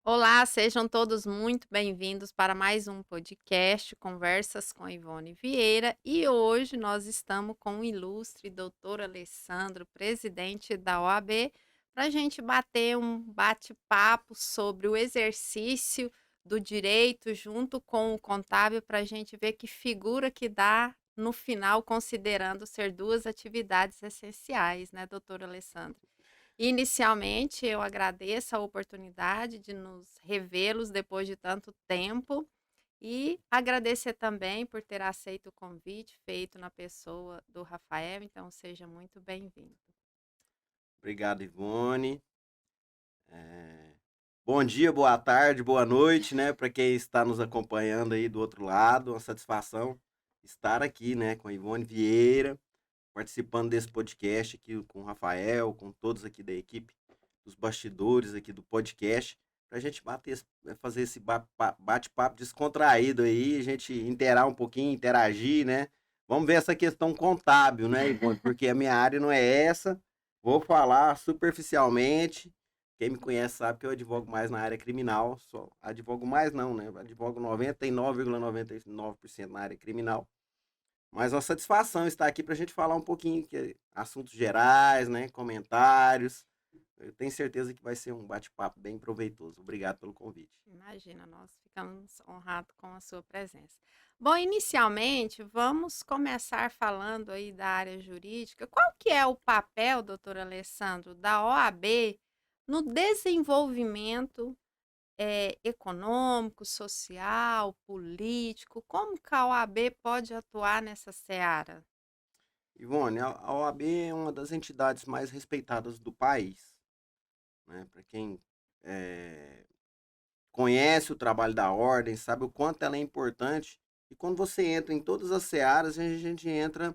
Olá, sejam todos muito bem-vindos para mais um podcast Conversas com Ivone Vieira. E hoje nós estamos com o ilustre doutor Alessandro, presidente da OAB, para a gente bater um bate-papo sobre o exercício do direito junto com o contábil, para a gente ver que figura que dá no final, considerando ser duas atividades essenciais, né, doutor Alessandro? Inicialmente, eu agradeço a oportunidade de nos revê-los depois de tanto tempo e agradecer também por ter aceito o convite feito na pessoa do Rafael, então seja muito bem-vindo. Obrigado, Ivone. Bom dia, boa tarde, boa noite, né, para quem está nos acompanhando aí do outro lado. Uma satisfação estar aqui, né, com a Ivone Vieira, participando desse podcast aqui com o Rafael, com todos aqui da equipe, dos bastidores aqui do podcast, para a gente fazer esse bate-papo descontraído aí, a gente interar um pouquinho, interagir, né? Vamos ver essa questão contábil, né, Ivone? Porque a minha área não é essa. Vou falar superficialmente. Quem me conhece sabe que eu advogo mais na área criminal. Só advogo mais não, né? Advogo 99,99% na área criminal. Mas uma satisfação estar aqui para a gente falar um pouquinho que assuntos gerais, né? Comentários. Eu tenho certeza que vai ser um bate-papo bem proveitoso. Obrigado pelo convite. Imagina, nós ficamos honrados com a sua presença. Bom, inicialmente, vamos começar falando aí da área jurídica. Qual que é o papel, doutor Alessandro, da OAB no desenvolvimento econômico, social, político? Como que a OAB pode atuar nessa seara? Ivone, a OAB é uma das entidades mais respeitadas do país, né? Para quem eh, conhece o trabalho da ordem, sabe o quanto ela é importante. E quando você entra em todas as searas, a gente entra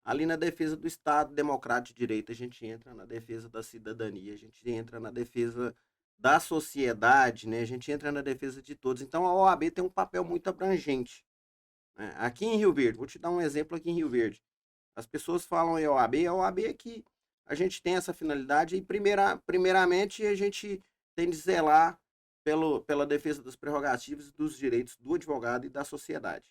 ali na defesa do Estado Democrático de Direito, a gente entra na defesa da cidadania, a gente entra na defesa da sociedade, né? A gente entra na defesa de todos. Então a OAB tem um papel muito abrangente, né? Aqui em Rio Verde, vou te dar um exemplo aqui em Rio Verde. As pessoas falam em OAB, a OAB é que a gente tem essa finalidade e primeiramente a gente tem de zelar pela defesa das prerrogativas e dos direitos do advogado e da sociedade.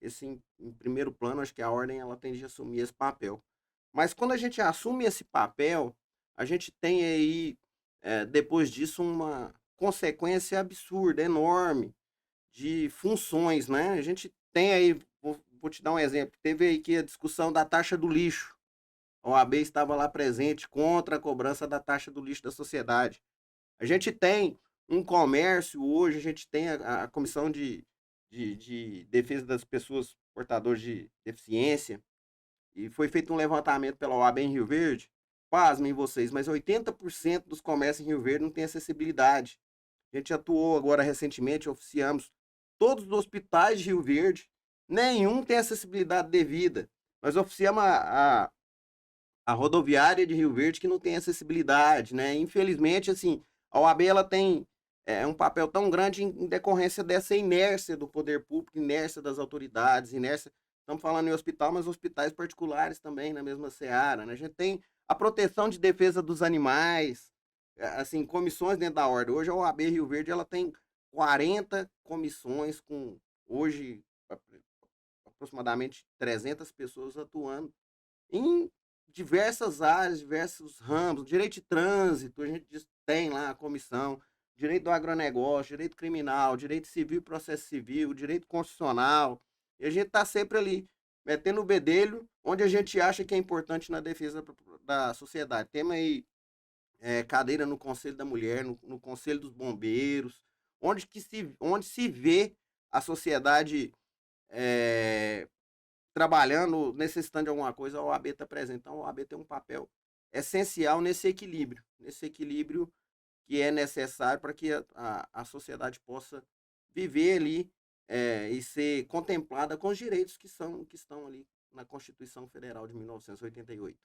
Esse em primeiro plano, acho que a ordem ela tem de assumir esse papel. Mas quando a gente assume esse papel, a gente tem aí, depois disso, uma consequência absurda, enorme, de funções, né? A gente tem aí, vou te dar um exemplo, teve aí que a discussão da taxa do lixo. A OAB estava lá presente contra a cobrança da taxa do lixo da sociedade. A gente tem um comércio hoje, a gente tem a Comissão de Defesa das Pessoas Portadoras de Deficiência, e foi feito um levantamento pela OAB em Rio Verde. Pasmem vocês, mas 80% dos comércios em Rio Verde não tem acessibilidade. A gente atuou agora recentemente, oficiamos todos os hospitais de Rio Verde, nenhum tem acessibilidade devida. Nós oficiamos a rodoviária de Rio Verde que não tem acessibilidade, né? Infelizmente, assim, a OAB ela tem um papel tão grande em decorrência dessa inércia do poder público, inércia das autoridades, inércia. Estamos falando em hospital, mas hospitais particulares também na mesma seara, né? A gente tem a proteção de defesa dos animais, assim, comissões dentro da ordem. Hoje a OAB Rio Verde ela tem 40 comissões com hoje aproximadamente 300 pessoas atuando em diversas áreas, diversos ramos, direito de trânsito, a gente tem lá a comissão, direito do agronegócio, direito criminal, direito civil e processo civil, direito constitucional, e a gente está sempre ali, metendo o bedelho onde a gente acha que é importante na defesa da sociedade. Temos aí cadeira no Conselho da Mulher, no Conselho dos Bombeiros, onde se vê a sociedade é, trabalhando, necessitando de alguma coisa, a OAB está presente. Então, a OAB tem um papel essencial nesse equilíbrio que é necessário para que a sociedade possa viver ali e ser contemplada com os direitos que estão ali na Constituição Federal de 1988.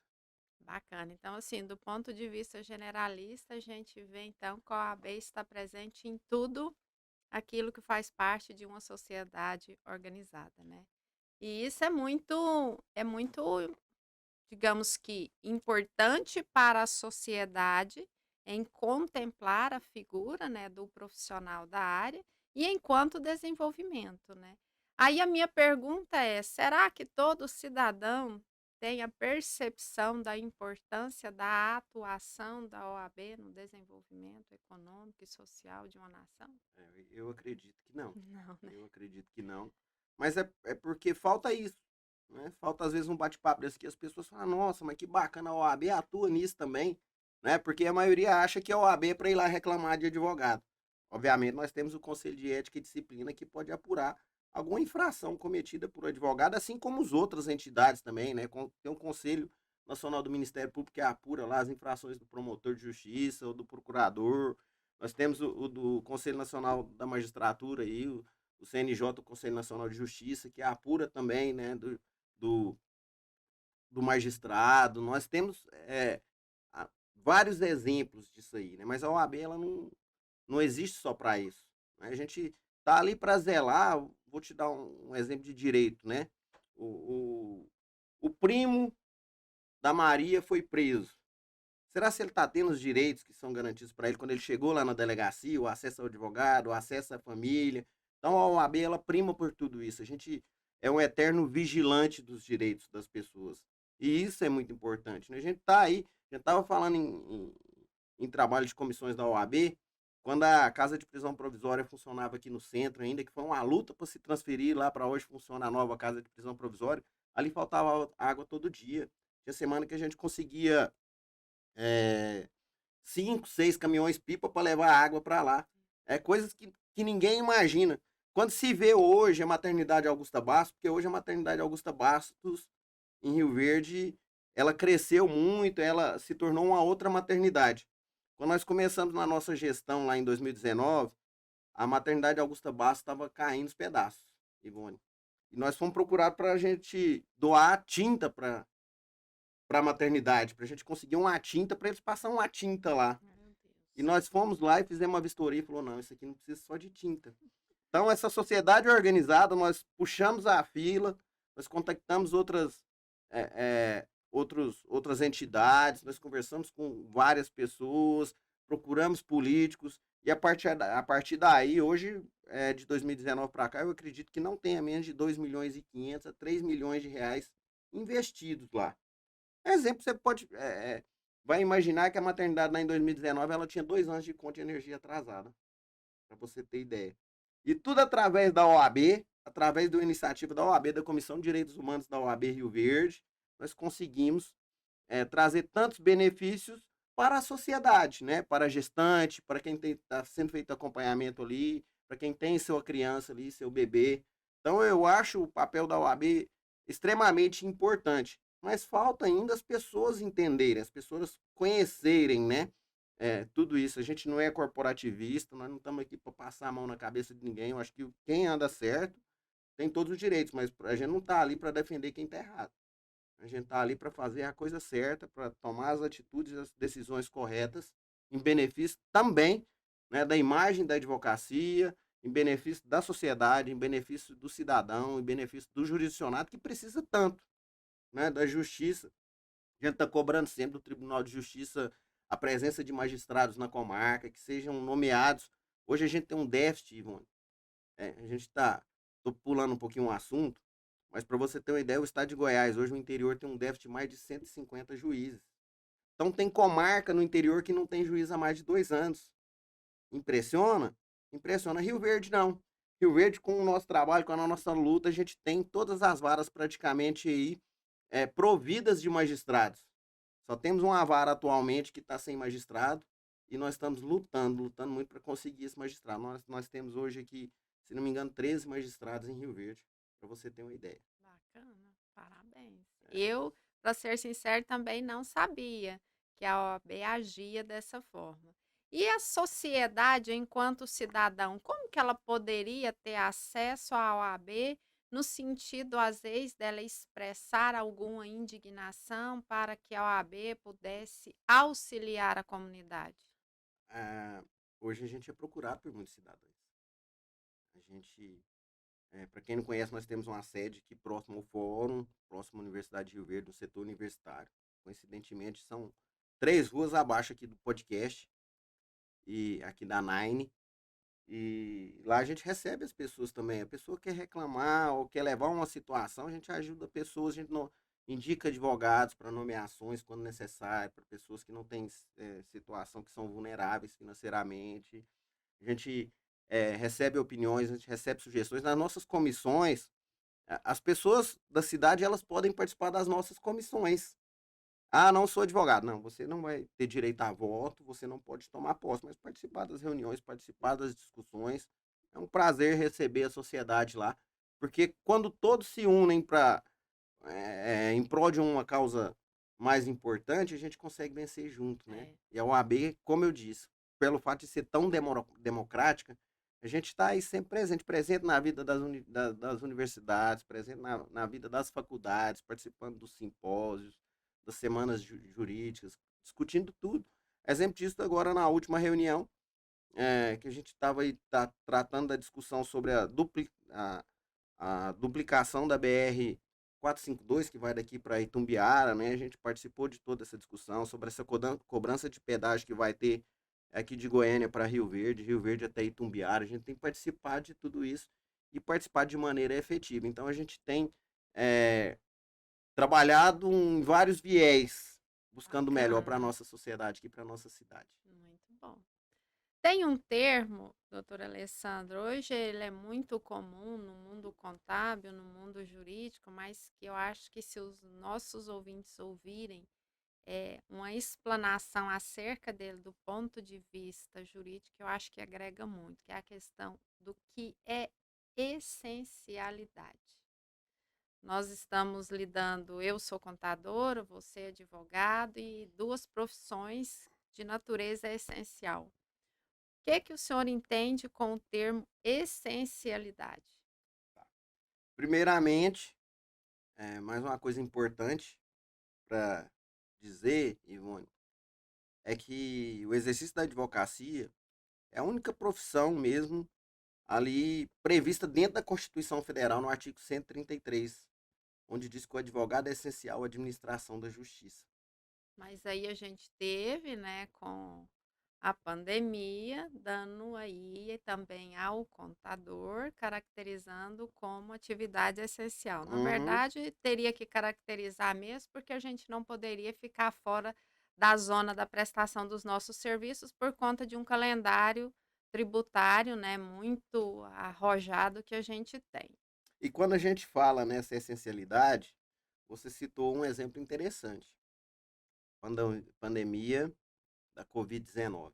Bacana. Então, assim, do ponto de vista generalista, a gente vê então que a OAB está presente em tudo aquilo que faz parte de uma sociedade organizada, né? E isso é muito, digamos que importante para a sociedade em contemplar a figura, né, do profissional da área e enquanto desenvolvimento, né. Aí a minha pergunta é: será que todo cidadão tem a percepção da importância da atuação da OAB no desenvolvimento econômico e social de uma nação? Eu acredito que não. Não, né. Eu acredito que não. Mas é porque falta isso, né? Falta às vezes um bate-papo desse que as pessoas falam, nossa, mas que bacana, a OAB atua nisso também, né? Porque a maioria acha que a OAB é para ir lá reclamar de advogado. Obviamente, nós temos o Conselho de Ética e Disciplina que pode apurar alguma infração cometida por advogado, assim como as outras entidades também, né? Tem o Conselho Nacional do Ministério Público que apura lá as infrações do promotor de justiça ou do procurador. Nós temos o do Conselho Nacional da Magistratura aí, o CNJ, o Conselho Nacional de Justiça, que apura também, né, do, do magistrado. Nós temos vários exemplos disso aí, né? Mas a OAB ela não existe só para isso, né? A gente tá ali para zelar. Vou te dar um exemplo de direito, né? O primo da Maria foi preso. Será se ele está tendo os direitos que são garantidos para ele quando ele chegou lá na delegacia, o acesso ao advogado, o acesso à família? Então a OAB ela prima por tudo isso. A gente é um eterno vigilante dos direitos das pessoas. E isso é muito importante, né? A gente está aí, a gente estava falando em trabalho de comissões da OAB, quando a casa de prisão provisória funcionava aqui no centro ainda, que foi uma luta para se transferir lá para hoje funciona a nova casa de prisão provisória, ali faltava água todo dia. Tinha semana que a gente conseguia é, 5, 6 caminhões pipa para levar água para lá. É coisas que ninguém imagina. Quando se vê hoje a maternidade Augusta Bastos, porque hoje a maternidade Augusta Bastos, em Rio Verde, ela cresceu muito, ela se tornou uma outra maternidade. Quando nós começamos na nossa gestão lá em 2019, a maternidade Augusta Bastos estava caindo os pedaços, Ivone. E nós fomos procurar para a gente doar tinta para a maternidade, para a gente conseguir uma tinta, para eles passar uma tinta lá. Meu E Deus. nós fomos lá e fizemos uma vistoria e falou, não, isso aqui não precisa só de tinta. Então, essa sociedade organizada, nós puxamos a fila, nós contactamos outras entidades, nós conversamos com várias pessoas, procuramos políticos, e a partir daí, hoje, de 2019 para cá, eu acredito que não tenha menos de 2,5 milhões a 3 milhões de reais investidos lá. Exemplo, você vai imaginar que a maternidade lá em 2019 ela tinha 2 anos de conta de energia atrasada, para você ter ideia. E tudo através da OAB, através da iniciativa da OAB, da Comissão de Direitos Humanos da OAB Rio Verde, nós conseguimos trazer tantos benefícios para a sociedade, né? Para a gestante, para quem está sendo feito acompanhamento ali, para quem tem sua criança ali, seu bebê. Então eu acho o papel da OAB extremamente importante, mas falta ainda as pessoas entenderem, as pessoas conhecerem, né? Tudo isso. A gente não é corporativista, nós não estamos aqui para passar a mão na cabeça de ninguém. Eu acho que quem anda certo tem todos os direitos, mas a gente não está ali para defender quem está errado. A gente está ali para fazer a coisa certa, para tomar as atitudes e as decisões corretas, em benefício também, né, da imagem da advocacia, em benefício da sociedade, em benefício do cidadão, em benefício do jurisdicionado, que precisa tanto, né, da justiça. A gente está cobrando sempre do Tribunal de Justiça a presença de magistrados na comarca, que sejam nomeados. Hoje a gente tem um déficit, Ivone. A gente está. Estou pulando um pouquinho o assunto, mas para você ter uma ideia, o estado de Goiás, hoje o interior tem um déficit de mais de 150 juízes. Então tem comarca no interior que não tem juiz há mais de 2 anos. Impressiona? Impressiona. Rio Verde não. Rio Verde, com o nosso trabalho, com a nossa luta, a gente tem todas as varas praticamente aí providas de magistrados. Só temos uma vara atualmente que está sem magistrado e nós estamos lutando muito para conseguir esse magistrado. Nós temos hoje aqui, se não me engano, 13 magistrados em Rio Verde, para você ter uma ideia. Bacana, parabéns. Eu, para ser sincero, também não sabia que a OAB agia dessa forma. E a sociedade, enquanto cidadão, como que ela poderia ter acesso à OAB no sentido, às vezes, dela expressar alguma indignação para que a OAB pudesse auxiliar a comunidade? Ah, hoje a gente é procurado por muitos cidadãos. A gente, para quem não conhece, nós temos uma sede aqui próximo ao Fórum, próximo à Universidade de Rio Verde, no setor universitário. Coincidentemente, são 3 ruas abaixo aqui do podcast. e aqui da Nine. E lá a gente recebe as pessoas também. A pessoa quer reclamar ou quer levar uma situação, a gente ajuda pessoas, a gente não, indica advogados para nomeações quando necessário, para pessoas que não têm situação, que são vulneráveis financeiramente. A gente recebe opiniões, a gente recebe sugestões. Nas nossas comissões, as pessoas da cidade elas podem participar das nossas comissões. Ah, não sou advogado. Não, você não vai ter direito a voto, você não pode tomar posse, mas participar das reuniões, participar das discussões. É um prazer receber a sociedade lá, porque quando todos se unem para em prol de uma causa mais importante, a gente consegue vencer junto, né? É. E a OAB, como eu disse, pelo fato de ser tão democrática, a gente está aí sempre presente, presente na vida das universidades, presente na vida das faculdades, participando dos simpósios, das semanas jurídicas, discutindo tudo. Exemplo disso agora na última reunião, que a gente estava aí tratando da discussão sobre a duplicação da BR 452, que vai daqui para Itumbiara, né? A gente participou de toda essa discussão sobre essa cobrança de pedágio que vai ter aqui de Goiânia para Rio Verde até Itumbiara. A gente tem que participar de tudo isso e participar de maneira efetiva. Então a gente tem trabalhado em vários viés, buscando o melhor para a Bacana. nossa sociedade aqui, para a nossa cidade. Muito bom. Tem um termo, doutor Alessandro, hoje ele é muito comum no mundo contábil, no mundo jurídico, mas que eu acho que se os nossos ouvintes ouvirem uma explanação acerca dele do ponto de vista jurídico, eu acho que agrega muito, que é a questão do que é essencialidade. Nós estamos lidando, eu sou contadora, você é advogado, e duas profissões de natureza essencial. O que o senhor entende com o termo essencialidade? Primeiramente, mais uma coisa importante para dizer, Ivone, é que o exercício da advocacia é a única profissão mesmo ali prevista dentro da Constituição Federal, no artigo 133, onde diz que o advogado é essencial à administração da justiça. Mas aí a gente teve, né, com a pandemia, dando aí também ao contador, caracterizando como atividade essencial. Na Uhum. verdade, teria que caracterizar mesmo, porque a gente não poderia ficar fora da zona da prestação dos nossos serviços por conta de um calendário tributário, né, muito arrojado que a gente tem. E quando a gente fala nessa essencialidade, você citou um exemplo interessante. Quando a pandemia da Covid-19.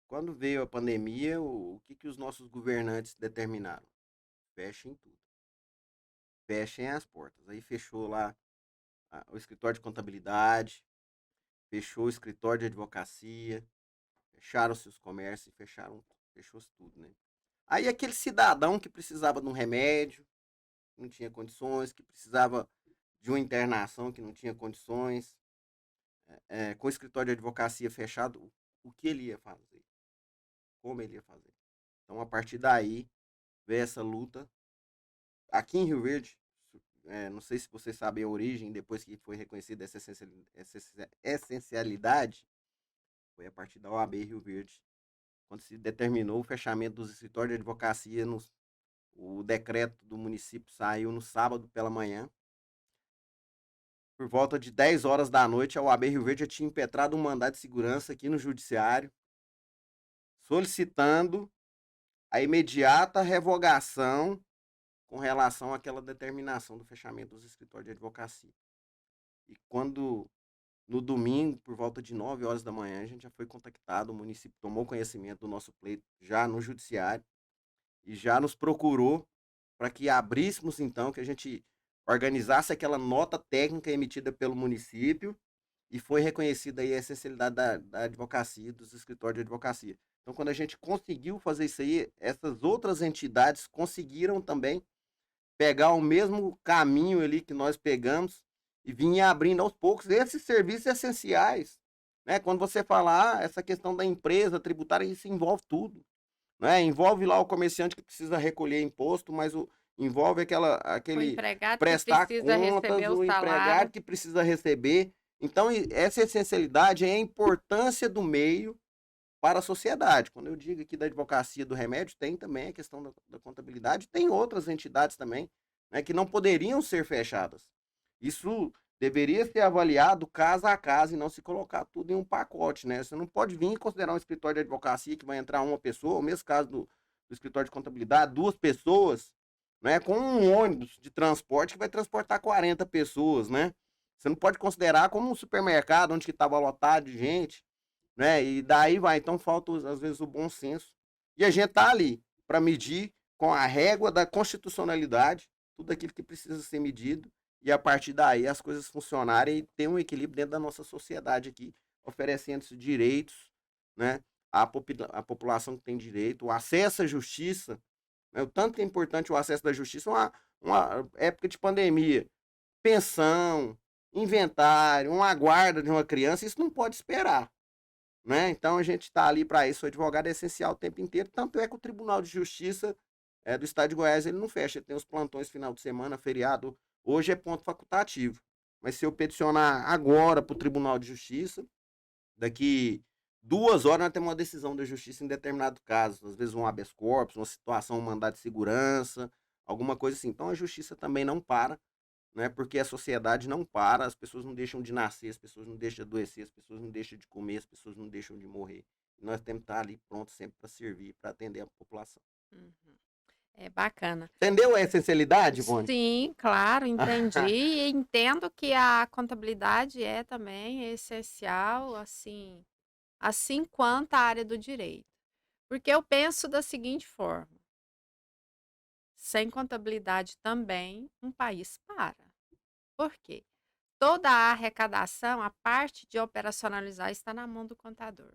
Quando veio a pandemia, o que os nossos governantes determinaram? Fechem tudo. Fechem as portas. Aí fechou lá o escritório de contabilidade, fechou o escritório de advocacia, fecharam-se os comércios e fechou-se tudo, né? Aí aquele cidadão que precisava de um remédio, que não tinha condições, que precisava de uma internação, que não tinha condições, com o escritório de advocacia fechado, o que ele ia fazer? Como ele ia fazer? Então, a partir daí, veio essa luta. Aqui em Rio Verde, não sei se vocês sabem a origem, depois que foi reconhecida essa essencialidade, foi a partir da OAB Rio Verde, quando se determinou o fechamento dos escritórios de advocacia. O decreto do município saiu no sábado pela manhã. Por volta de 10 horas da noite, a OAB Rio Verde já tinha impetrado um mandado de segurança aqui no judiciário, solicitando a imediata revogação com relação àquela determinação do fechamento dos escritórios de advocacia. E quando, no domingo, por volta de 9 horas da manhã, a gente já foi contactado, o município tomou conhecimento do nosso pleito já no judiciário e já nos procurou para que abríssemos, então, que a gente organizasse aquela nota técnica emitida pelo município e foi reconhecida aí a essencialidade da advocacia, dos escritórios de advocacia. Então, quando a gente conseguiu fazer isso aí, essas outras entidades conseguiram também pegar o mesmo caminho ali que nós pegamos e vinha abrindo aos poucos esses serviços essenciais. Né? Quando você falar essa questão da empresa tributária, isso envolve tudo. Né? Envolve lá o comerciante que precisa recolher imposto, mas envolve O aquele empregado que prestar precisa contas, receber o o empregado salário. que precisa receber. Então, essa essencialidade é a importância do meio para a sociedade. Quando eu digo aqui da advocacia do remédio, tem também a questão da contabilidade, tem outras entidades também, né, que não poderiam ser fechadas. Isso deveria ser avaliado caso a caso e não se colocar tudo em um pacote, né? Você não pode vir considerar um escritório de advocacia que vai entrar uma pessoa, o mesmo caso do escritório de contabilidade, duas pessoas, né, com um ônibus de transporte que vai transportar 40 pessoas, né? Você não pode considerar como um supermercado onde estava lotado de gente, né? E daí vai, então falta às vezes o bom senso. E a gente tá ali para medir com a régua da constitucionalidade tudo aquilo que precisa ser medido e a partir daí as coisas funcionarem e ter um equilíbrio dentro da nossa sociedade aqui, oferecendo direitos, né? A população que tem direito, o acesso à justiça, né? O tanto que é importante o acesso da justiça, uma época de pandemia, pensão, inventário, uma guarda de uma criança, isso não pode esperar, né? Então a gente está ali para isso, o advogado é essencial o tempo inteiro, tanto é que o Tribunal de Justiça do Estado de Goiás ele não fecha, ele tem os plantões final de semana, feriado, hoje é ponto facultativo, mas se eu peticionar agora para o Tribunal de Justiça, daqui 2 horas nós temos uma decisão da Justiça em determinado caso, às vezes um habeas corpus, uma situação, um mandado de segurança, alguma coisa assim. Então a Justiça também não para, né? Porque a sociedade não para, as pessoas não deixam de nascer, as pessoas não deixam de adoecer, as pessoas não deixam de comer, as pessoas não deixam de morrer. E nós temos que estar ali prontos sempre para servir, para atender a população. Uhum. É bacana. Entendeu a essencialidade, Ivone? Sim, claro, entendi. E entendo que a contabilidade é também essencial, assim quanto a área do direito. Porque eu penso da seguinte forma: sem contabilidade também, um país para. Por quê? Toda a arrecadação, a parte de operacionalizar está na mão do contador.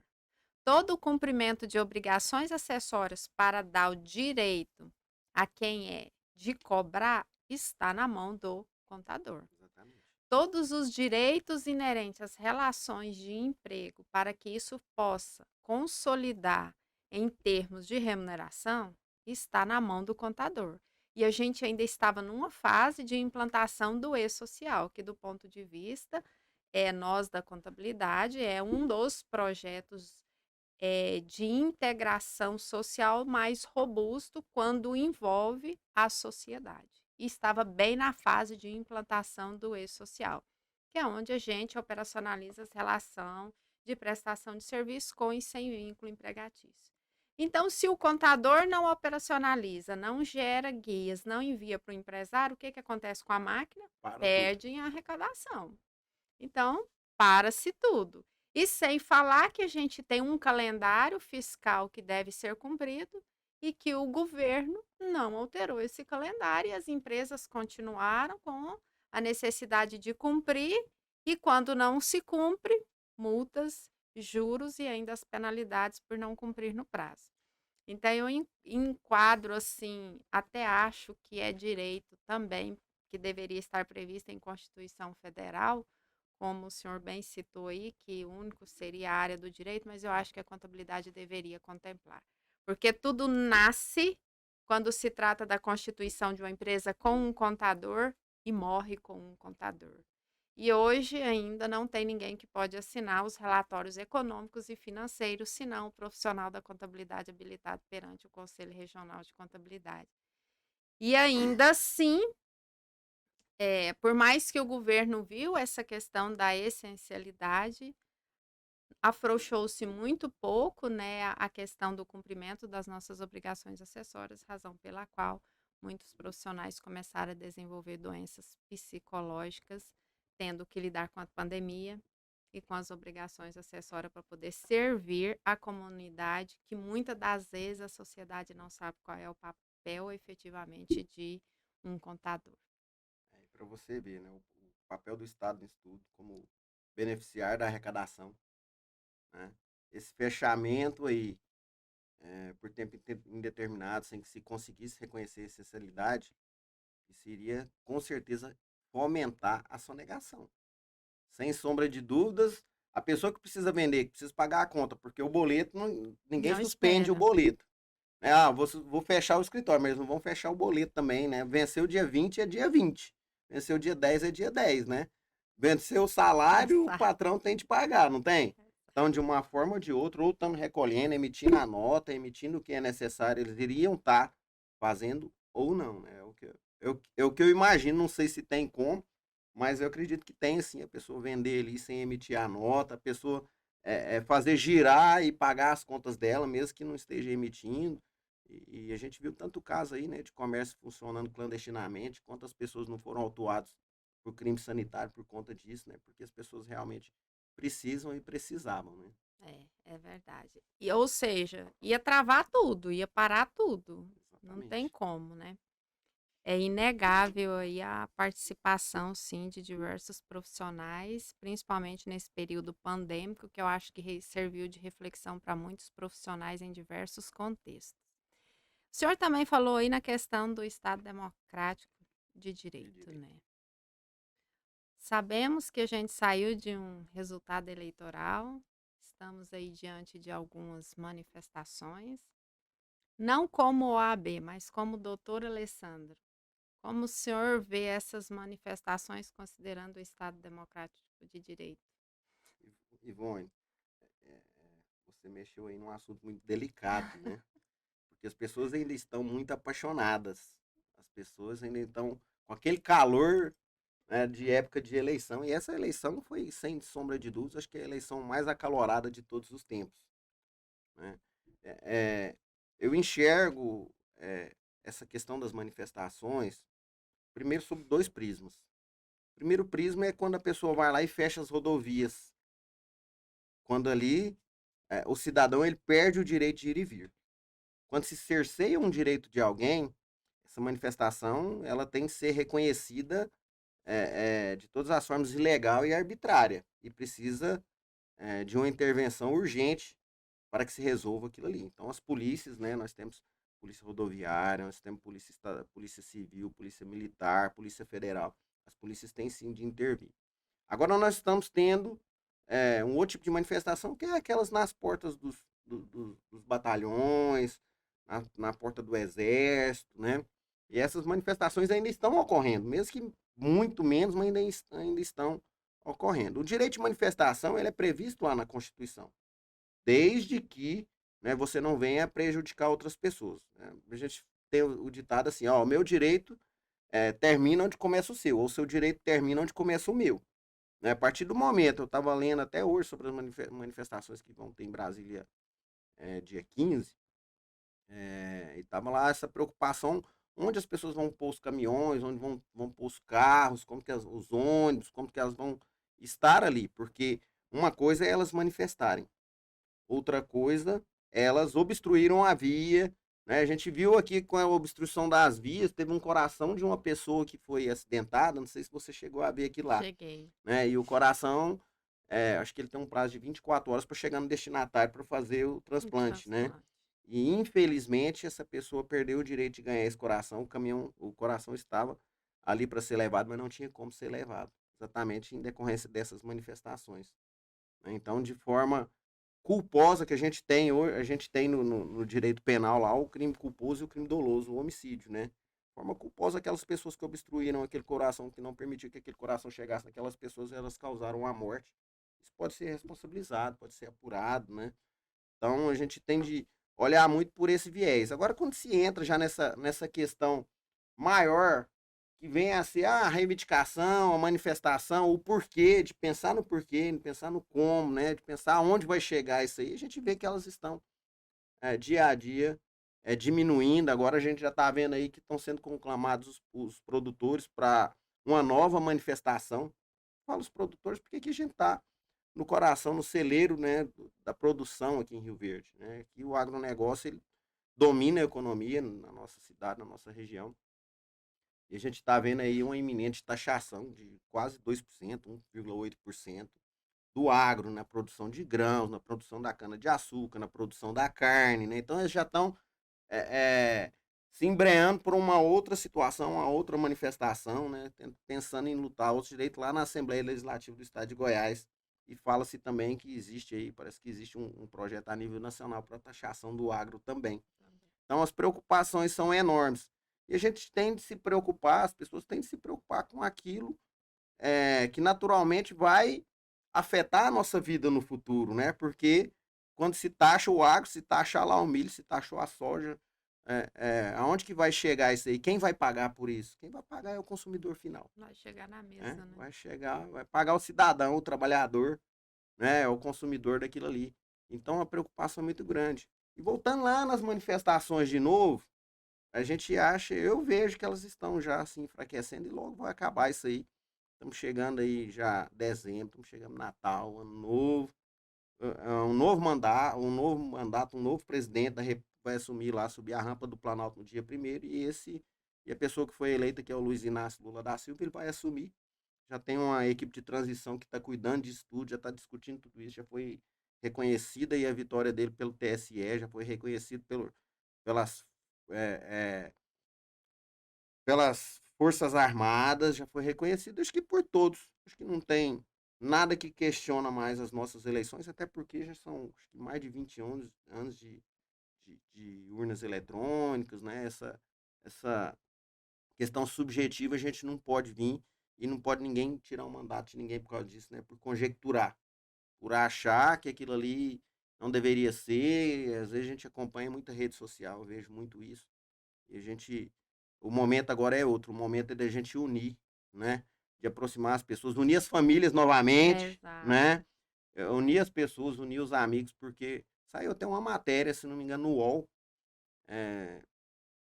Todo o cumprimento de obrigações acessórias para dar o direito a quem é de cobrar está na mão do contador. Exatamente. Todos os direitos inerentes às relações de emprego para que isso possa consolidar em termos de remuneração está na mão do contador. E a gente ainda estava numa fase de implantação do e-social, que do ponto de vista nós da contabilidade é um dos projetos de integração social mais robusto quando envolve a sociedade. E estava bem na fase de implantação do e-social, que é onde a gente operacionaliza as relações de prestação de serviço com e sem vínculo empregatício. Então, se o contador não operacionaliza, não gera guias, não envia para o empresário, o que, que acontece com a máquina? Para tudo. Perde a arrecadação. Então, para-se tudo. E sem falar que a gente tem um calendário fiscal que deve ser cumprido e que o governo não alterou esse calendário e as empresas continuaram com a necessidade de cumprir e quando não se cumpre, multas, juros e ainda as penalidades por não cumprir no prazo. Então eu enquadro assim, até acho que é direito também que deveria estar previsto em Constituição Federal, como o senhor bem citou aí, que o único seria a área do direito, mas eu acho que a contabilidade deveria contemplar. Porque tudo nasce quando se trata da constituição de uma empresa com um contador e morre com um contador. E hoje ainda não tem ninguém que pode assinar os relatórios econômicos e financeiros, senão o profissional da contabilidade habilitado perante o Conselho Regional de Contabilidade. E ainda assim, por mais que o governo viu essa questão da essencialidade, afrouxou-se muito pouco, né, a questão do cumprimento das nossas obrigações acessórias, razão pela qual muitos profissionais começaram a desenvolver doenças psicológicas, tendo que lidar com a pandemia e com as obrigações acessórias para poder servir a comunidade, que muitas das vezes a sociedade não sabe qual é o papel efetivamente de um contador. Para você ver, né, o papel do Estado nisso tudo, como beneficiário da arrecadação, né? Esse fechamento aí, por tempo indeterminado, sem que se conseguisse reconhecer a essencialidade, isso iria, com certeza, fomentar a sonegação. Sem sombra de dúvidas, a pessoa que precisa vender, que precisa pagar a conta, porque o boleto, ninguém Não suspende o espera. boleto. Vou fechar o escritório, mas não vão fechar o boleto também, né? Venceu o dia 20 é dia 20. Venceu o dia 10 é dia 10, né? Venceu o salário, o Exato. patrão tem de pagar, não tem? Então, de uma forma ou de outra, ou estamos recolhendo, emitindo a nota, emitindo o que é necessário, eles iriam estar fazendo ou não, né? É o que eu imagino, não sei se tem como, mas eu acredito que tem sim, a pessoa vender ali sem emitir a nota, a pessoa fazer girar e pagar as contas dela, mesmo que não esteja emitindo. E a gente viu tanto caso aí, né, de comércio funcionando clandestinamente, quantas pessoas não foram autuadas por crime sanitário por conta disso, né? Porque as pessoas realmente precisam e precisavam, né? É verdade. E, ou seja, ia travar tudo, ia parar tudo. Não tem Exatamente. como, né? É inegável aí a participação, sim, de diversos profissionais, principalmente nesse período pandêmico, que eu acho que serviu de reflexão para muitos profissionais em diversos contextos. O senhor também falou aí na questão do Estado Democrático de De Direito, direito. né? Sabemos que a gente saiu de um resultado eleitoral, estamos aí diante de algumas manifestações, não como OAB, mas como doutor Alessandro. Como o senhor vê essas manifestações considerando o Estado Democrático de Direito? Ivone, você mexeu aí num assunto muito delicado, né? Porque as pessoas ainda estão muito apaixonadas. As pessoas ainda estão com aquele calor, né, de época de eleição. E essa eleição foi, sem sombra de dúvidas, acho que é a eleição mais acalorada de todos os tempos, né? É, é, eu enxergo essa questão das manifestações, primeiro, sob dois prismas. O primeiro prisma é quando a pessoa vai lá e fecha as rodovias. Quando ali o cidadão ele perde o direito de ir e vir. Quando se cerceia um direito de alguém, essa manifestação ela tem que ser reconhecida de todas as formas ilegal e arbitrária. E precisa de uma intervenção urgente para que se resolva aquilo ali. Então, as polícias, né, nós temos polícia rodoviária, nós temos polícia civil, polícia militar, polícia federal. As polícias têm sim de intervir. Agora nós estamos tendo um outro tipo de manifestação que é aquelas nas portas dos batalhões, na porta do exército, né? E essas manifestações ainda estão ocorrendo, mesmo que muito menos, mas ainda estão ocorrendo. O direito de manifestação ele é previsto lá na Constituição, desde que, né, você não venha prejudicar outras pessoas, né? A gente tem o ditado assim, ó, o meu direito termina onde começa o seu, ou o seu direito termina onde começa o meu. Né? A partir do momento, eu estava lendo até hoje sobre as manifestações que vão ter em Brasília dia 15, e estava lá essa preocupação onde as pessoas vão pôr os caminhões, onde vão pôr os carros, como que os ônibus, como que elas vão estar ali, porque uma coisa é elas manifestarem, outra coisa, elas obstruíram a via, né? A gente viu aqui com a obstrução das vias, teve um coração de uma pessoa que foi acidentada, não sei se você chegou a ver aqui lá, Cheguei. né? E o coração, acho que ele tem um prazo de 24 horas para chegar no destinatário para fazer o Um transplante, né? transplante. E infelizmente essa pessoa perdeu o direito de ganhar esse coração. O coração estava ali para ser levado, mas não tinha como ser levado, exatamente em decorrência dessas manifestações, né? Então, de forma culposa que a gente tem hoje, a gente tem no direito penal lá o crime culposo e o crime doloso, o homicídio, né? Forma culposa aquelas pessoas que obstruíram aquele coração, que não permitiu que aquele coração chegasse naquelas pessoas, elas causaram a morte. Isso pode ser responsabilizado, pode ser apurado, né? Então a gente tem de olhar muito por esse viés. Agora, quando se entra já nessa questão maior, que vem a ser a reivindicação, a manifestação, o porquê, de pensar no porquê, de pensar no como, né? De pensar aonde vai chegar isso aí, a gente vê que elas estão dia a dia diminuindo. Agora a gente já está vendo aí que estão sendo conclamados os produtores para uma nova manifestação. Falo os produtores porque aqui a gente está no coração, no celeiro, né, da produção aqui em Rio Verde, né? Que o agronegócio ele domina a economia na nossa cidade, na nossa região. E a gente está vendo aí uma iminente taxação de quase 2%, 1,8% do agro na produção de grãos, na produção da cana-de-açúcar, na produção da carne, né? Então eles já estão é, é, se embreando por uma outra situação, uma outra manifestação, né? Pensando em lutar outros direitos lá na Assembleia Legislativa do Estado de Goiás. E fala-se também que existe aí, parece que existe um projeto a nível nacional para taxação do agro também. Então as preocupações são enormes. E a gente tem de se preocupar, as pessoas têm de se preocupar com aquilo que naturalmente vai afetar a nossa vida no futuro, né? Porque quando se taxa o agro, se taxa lá o milho, se taxou a soja, aonde que vai chegar isso aí? Quem vai pagar por isso? Quem vai pagar é o consumidor final, Vai chegar na né? mesa, né? Vai chegar, vai pagar o cidadão, o trabalhador, né? O consumidor daquilo ali. Então a preocupação é muito grande. E voltando lá nas manifestações de novo, a gente acha, eu vejo que elas estão já assim enfraquecendo e logo vai acabar isso aí. Estamos chegando aí já dezembro, estamos chegando Natal, Ano Novo, um novo presidente da República vai assumir lá, subir a rampa do Planalto no dia primeiro e a pessoa que foi eleita, que é o Luiz Inácio Lula da Silva, ele vai assumir. Já tem uma equipe de transição que está cuidando disso tudo, já está discutindo tudo isso, já foi reconhecida e a vitória dele pelo TSE, já foi reconhecido pelas, é, é, pelas Forças Armadas, já foi reconhecido, acho que por todos. Acho que não tem nada que questiona mais as nossas eleições, até porque já são acho que mais de 20 anos de urnas eletrônicas, né? Essa questão subjetiva a gente não pode vir e não pode ninguém tirar o mandato de ninguém por causa disso, né? Por conjecturar, por achar que aquilo ali não deveria ser. Às vezes a gente acompanha muita rede social, eu vejo muito isso. E a gente, o momento agora é outro, o momento é da gente unir, né? De aproximar as pessoas, unir as famílias novamente, Exato. né? Unir as pessoas, unir os amigos, porque saiu até uma matéria, se não me engano, no UOL, é,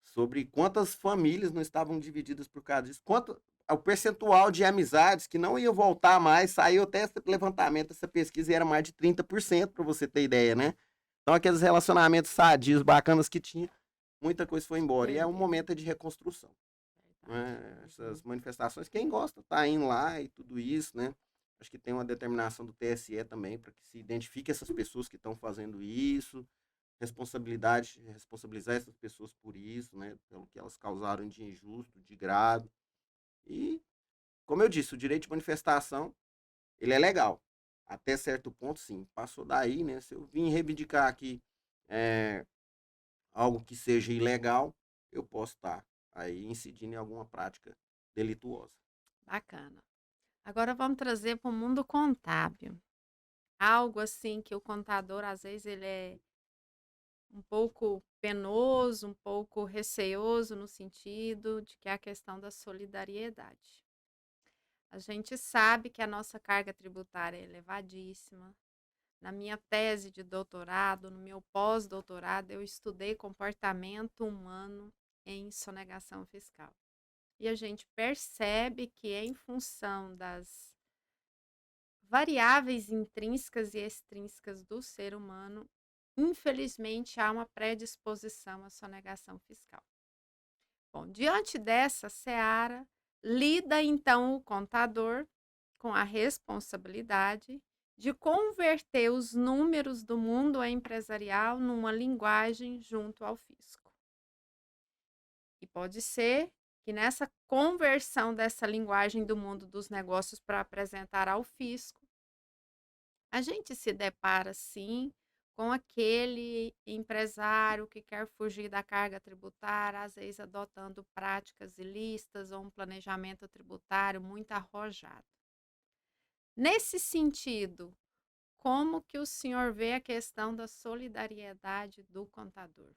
sobre quantas famílias não estavam divididas por causa disso, quanto o percentual de amizades que não ia voltar mais, saiu até esse levantamento, essa pesquisa, e era mais de 30%, para você ter ideia, né? Então, aqueles relacionamentos sadios, bacanas que tinha, muita coisa foi embora. E é um Perdeu. momento de reconstrução. Verdade. Né? Uhum. Essas manifestações, quem gosta tá indo lá e tudo isso, né? Acho que tem uma determinação do TSE também para que se identifique essas pessoas que estão fazendo isso, responsabilizar essas pessoas por isso, né? Pelo que elas causaram de injusto, de grave. E, como eu disse, o direito de manifestação, ele é legal. Até certo ponto, sim. Passou daí, né? Se eu vim reivindicar aqui é, algo que seja ilegal, eu posso estar aí incidindo em alguma prática delituosa. Bacana. Agora vamos trazer para o mundo contábil. Algo assim que o contador, às vezes, ele é um pouco penoso, um pouco receoso no sentido de que é a questão da solidariedade. A gente sabe que a nossa carga tributária é elevadíssima. Na minha tese de doutorado, no meu pós-doutorado, eu estudei comportamento humano em sonegação fiscal. E a gente percebe que, em função das variáveis intrínsecas e extrínsecas do ser humano, infelizmente há uma predisposição à sonegação fiscal. Bom, diante dessa seara, lida então o contador com a responsabilidade de converter os números do mundo empresarial numa linguagem junto ao fisco. E pode ser que nessa conversão dessa linguagem do mundo dos negócios para apresentar ao fisco, a gente se depara sim com aquele empresário que quer fugir da carga tributária, às vezes adotando práticas ilícitas ou um planejamento tributário muito arrojado. Nesse sentido, como que o senhor vê a questão da solidariedade do contador?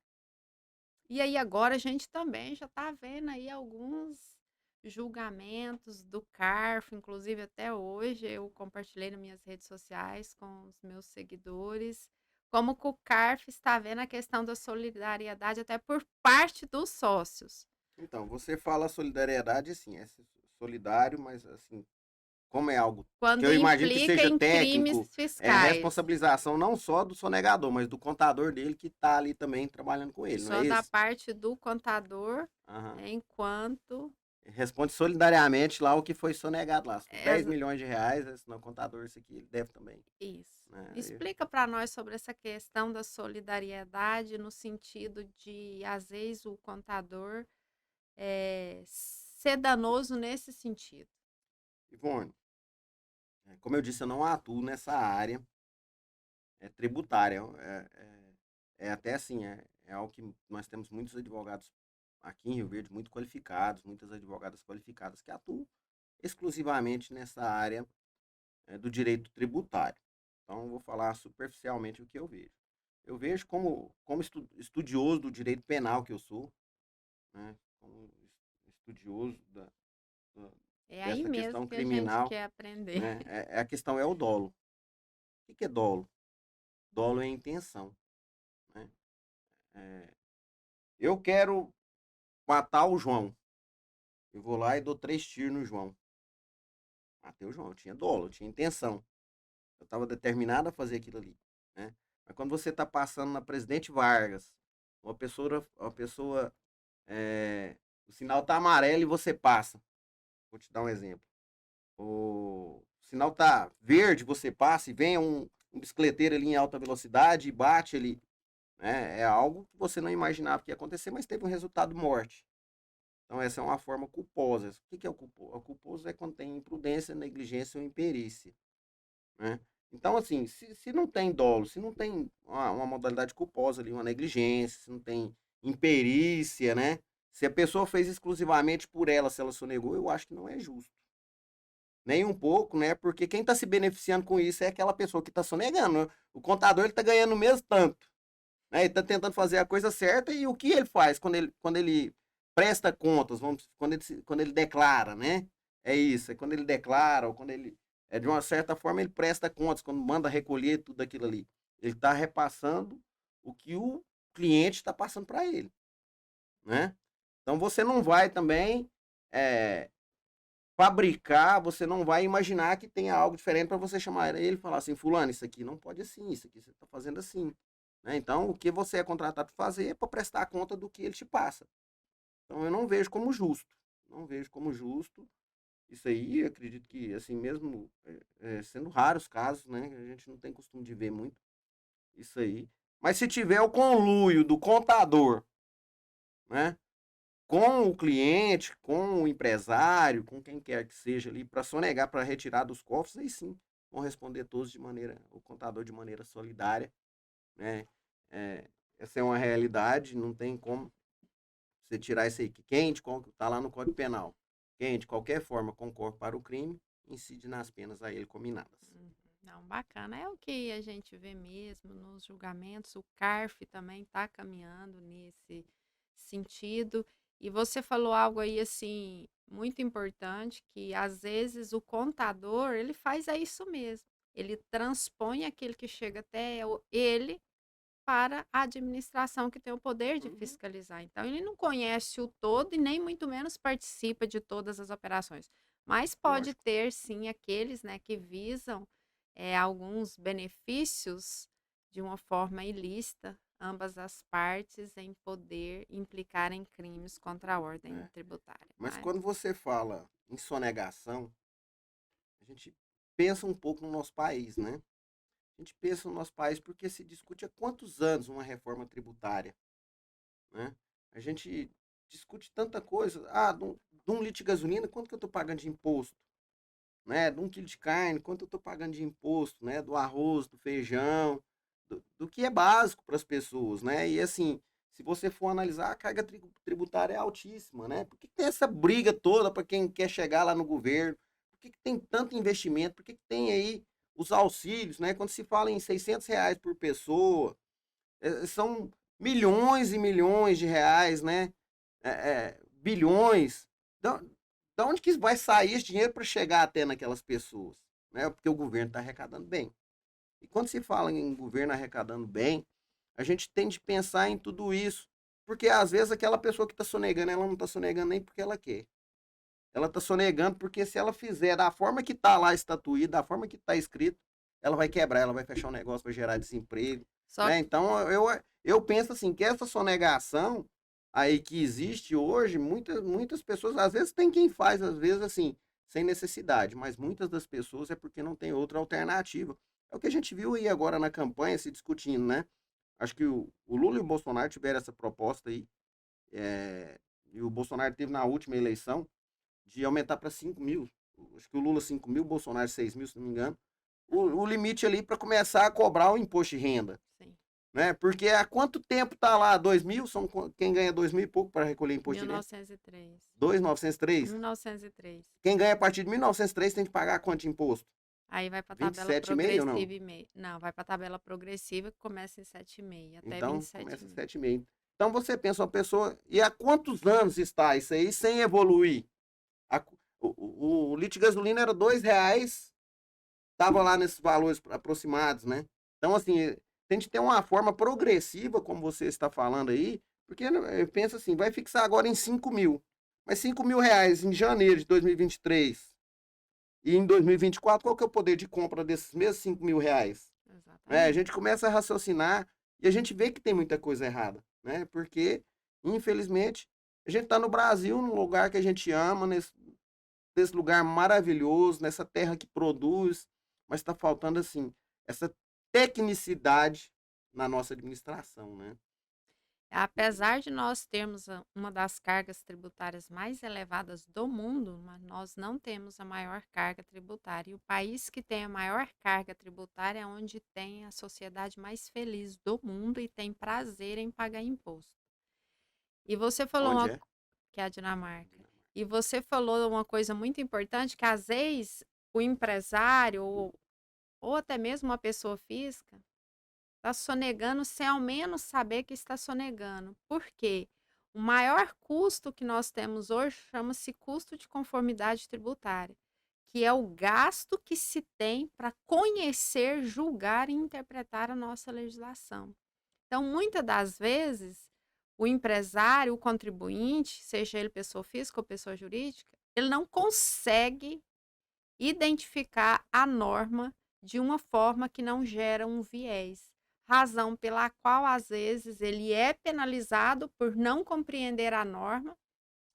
E aí agora a gente também já está vendo aí alguns julgamentos do CARF, inclusive até hoje eu compartilhei nas minhas redes sociais com os meus seguidores, como que o CARF está vendo a questão da solidariedade até por parte dos sócios. Então, você fala solidariedade, sim, é solidário, mas assim, como é algo que Quando eu imagino que implica seja em crimes técnico, é fiscais, responsabilização não só do sonegador, mas do contador dele que está ali também trabalhando com ele, não é só da isso? parte do contador, Aham. né, enquanto Responde solidariamente lá o que foi sonegado lá. Se for 10 é, milhões de reais, senão o contador, isso aqui, ele deve também. isso. Né? Explica para nós sobre essa questão da solidariedade no sentido de, às vezes, o contador ser danoso nesse sentido. Ivone, como eu disse, eu não atuo nessa área tributária. É até assim, é algo que nós temos muitos advogados aqui em Rio Verde, muito qualificados, muitas advogadas qualificadas que atuam exclusivamente nessa área do direito tributário. Então, eu vou falar superficialmente o que eu vejo. Eu vejo como estudioso do direito penal que eu sou, né? Como estudioso da- É aí dessa mesmo questão que a gente criminal, quer aprender. né? A questão é o dolo. O que é dolo? Dolo é intenção, né? É, eu quero matar o João. Eu vou lá e dou 3 tiros no João. Matei o João. Eu tinha dolo, eu tinha intenção. Eu estava determinado a fazer aquilo ali, né? Mas quando você está passando na Presidente Vargas, uma pessoa, o sinal tá amarelo e você passa. Vou te dar um exemplo. O sinal tá verde, você passa e vem um bicicleteiro ali em alta velocidade e bate ali, né? É algo que você não imaginava que ia acontecer, mas teve um resultado morte. Então essa é uma forma culposa. O que é o culposo? O culposo é quando tem imprudência, negligência ou imperícia, né? Então, assim, se não tem dolo, se não tem uma modalidade culposa ali, uma negligência, se não tem imperícia, né? Se a pessoa fez exclusivamente por ela, se ela sonegou, eu acho que não é justo. Nem um pouco, né? Porque quem está se beneficiando com isso é aquela pessoa que está sonegando, né? O contador ele está ganhando o mesmo tanto, né? Ele está tentando fazer a coisa certa e o que ele faz quando ele presta contas, quando ele declara, né? É isso, é quando ele declara, ou quando ele, de uma certa forma, ele presta contas, quando manda recolher tudo aquilo ali. Ele está repassando o que o cliente está passando para ele, né? Então você não vai também é, fabricar, você não vai imaginar que tenha algo diferente para você chamar ele e falar assim, fulano, isso aqui não pode assim, isso aqui você está fazendo assim, né? Então, o que você é contratado para fazer é para prestar conta do que ele te passa. Então, eu não vejo como justo, não vejo como justo isso aí. Acredito que, assim, mesmo sendo raros casos, né? A gente não tem costume de ver muito isso aí. Mas se tiver o conluio do contador, né? Com o cliente, com o empresário, com quem quer que seja ali, para sonegar, para retirar dos cofres, aí sim vão responder todos o contador de maneira solidária, né? É, essa é uma realidade, não tem como você tirar isso aí. Quem está lá no Código Penal, quem de qualquer forma concorre para o crime, incide nas penas a ele combinadas. Uhum. Não, bacana. É o que a gente vê mesmo nos julgamentos. O CARF também está caminhando nesse sentido. E você falou algo aí assim muito importante, que às vezes o contador ele faz isso mesmo. Ele transpõe aquele que chega até ele para a administração que tem o poder de Uhum. fiscalizar. Então, ele não conhece o todo e nem muito menos participa de todas as operações, mas pode Lógico. ter sim aqueles, né, que visam alguns benefícios de uma forma ilícita, ambas as partes em poder implicar em crimes contra a ordem É. tributária. Mas quando você fala em sonegação, a gente pensa um pouco no nosso país, né? A gente pensa no nosso país porque se discute há quantos anos uma reforma tributária, né? A gente discute tanta coisa. Ah, de um litro de gasolina, quanto que eu estou pagando de imposto? Né? De 1 quilo de carne, quanto eu estou pagando de imposto? Né? Do arroz, do feijão, do que é básico para as pessoas, né? E assim, se você for analisar, a carga tributária é altíssima, né? Por que tem essa briga toda para quem quer chegar lá no governo? Por que tem tanto investimento? Por que tem aí os auxílios, né? Quando se fala em R$ 600 por pessoa, são milhões e milhões de reais, né? Bilhões. Da onde que vai sair esse dinheiro para chegar até naquelas pessoas? Né? Porque o governo está arrecadando bem. E quando se fala em governo arrecadando bem, a gente tem de pensar em tudo isso. Porque às vezes aquela pessoa que está sonegando, ela não está sonegando nem porque ela quer. Ela está sonegando porque se ela fizer da forma que está lá estatuída, da forma que está escrito, ela vai quebrar, ela vai fechar um negócio, vai gerar desemprego. Só Né? que Então eu penso assim, que essa sonegação aí que existe hoje, muitas pessoas, às vezes tem quem faz, às vezes assim, sem necessidade, mas muitas das pessoas é porque não tem outra alternativa. É o que a gente viu aí agora na campanha se discutindo, né? Acho que o Lula e o Bolsonaro tiveram essa proposta aí, e o Bolsonaro teve na última eleição de aumentar para 5 mil. Acho que o Lula 5 mil, o Bolsonaro 6 mil, se não me engano. O limite ali para começar a cobrar o imposto de renda. sim, Né? Porque há quanto tempo tá lá? 2 mil? Quem ganha 2 mil e pouco para recolher imposto de renda? 1903. 2.903. 1903. Quem ganha a partir de 1903 tem que pagar quanto de imposto? Aí vai para a tabela 27,5 ou não? progressiva e meio. Não, vai para a tabela progressiva que começa em 7,5 até Então, vinte e sete começa e meio. 7,5. Então, você pensa uma pessoa... E há quantos anos está isso aí sem evoluir? O litro de gasolina era R$ 2, estava lá nesses valores aproximados, né? Então, assim, tem que ter uma forma progressiva, como você está falando aí, porque eu penso assim, vai fixar agora em 5 mil. Mas R$ 5.000 em janeiro de 2023 e em 2024, qual que é o poder de compra desses mesmos R$ 5.000? Né? A Exatamente. gente começa a raciocinar e a gente vê que tem muita coisa errada, né? Porque, infelizmente, a gente está no Brasil, num lugar que a gente ama, nesse lugar maravilhoso, nessa terra que produz, mas está faltando, assim, essa tecnicidade na nossa administração, né? Apesar de nós termos uma das cargas tributárias mais elevadas do mundo, mas nós não temos a maior carga tributária. E o país que tem a maior carga tributária é onde tem a sociedade mais feliz do mundo e tem prazer em pagar imposto. E você falou Onde é? que é a Dinamarca. E você falou uma coisa muito importante, que às vezes o empresário ou até mesmo uma pessoa física está sonegando sem ao menos saber que está sonegando. Por quê? O maior custo que nós temos hoje chama-se custo de conformidade tributária, que é o gasto que se tem para conhecer, julgar e interpretar a nossa legislação. Então, muitas das vezes, o empresário, o contribuinte, seja ele pessoa física ou pessoa jurídica, ele não consegue identificar a norma de uma forma que não gera um viés, razão pela qual às vezes ele é penalizado por não compreender a norma,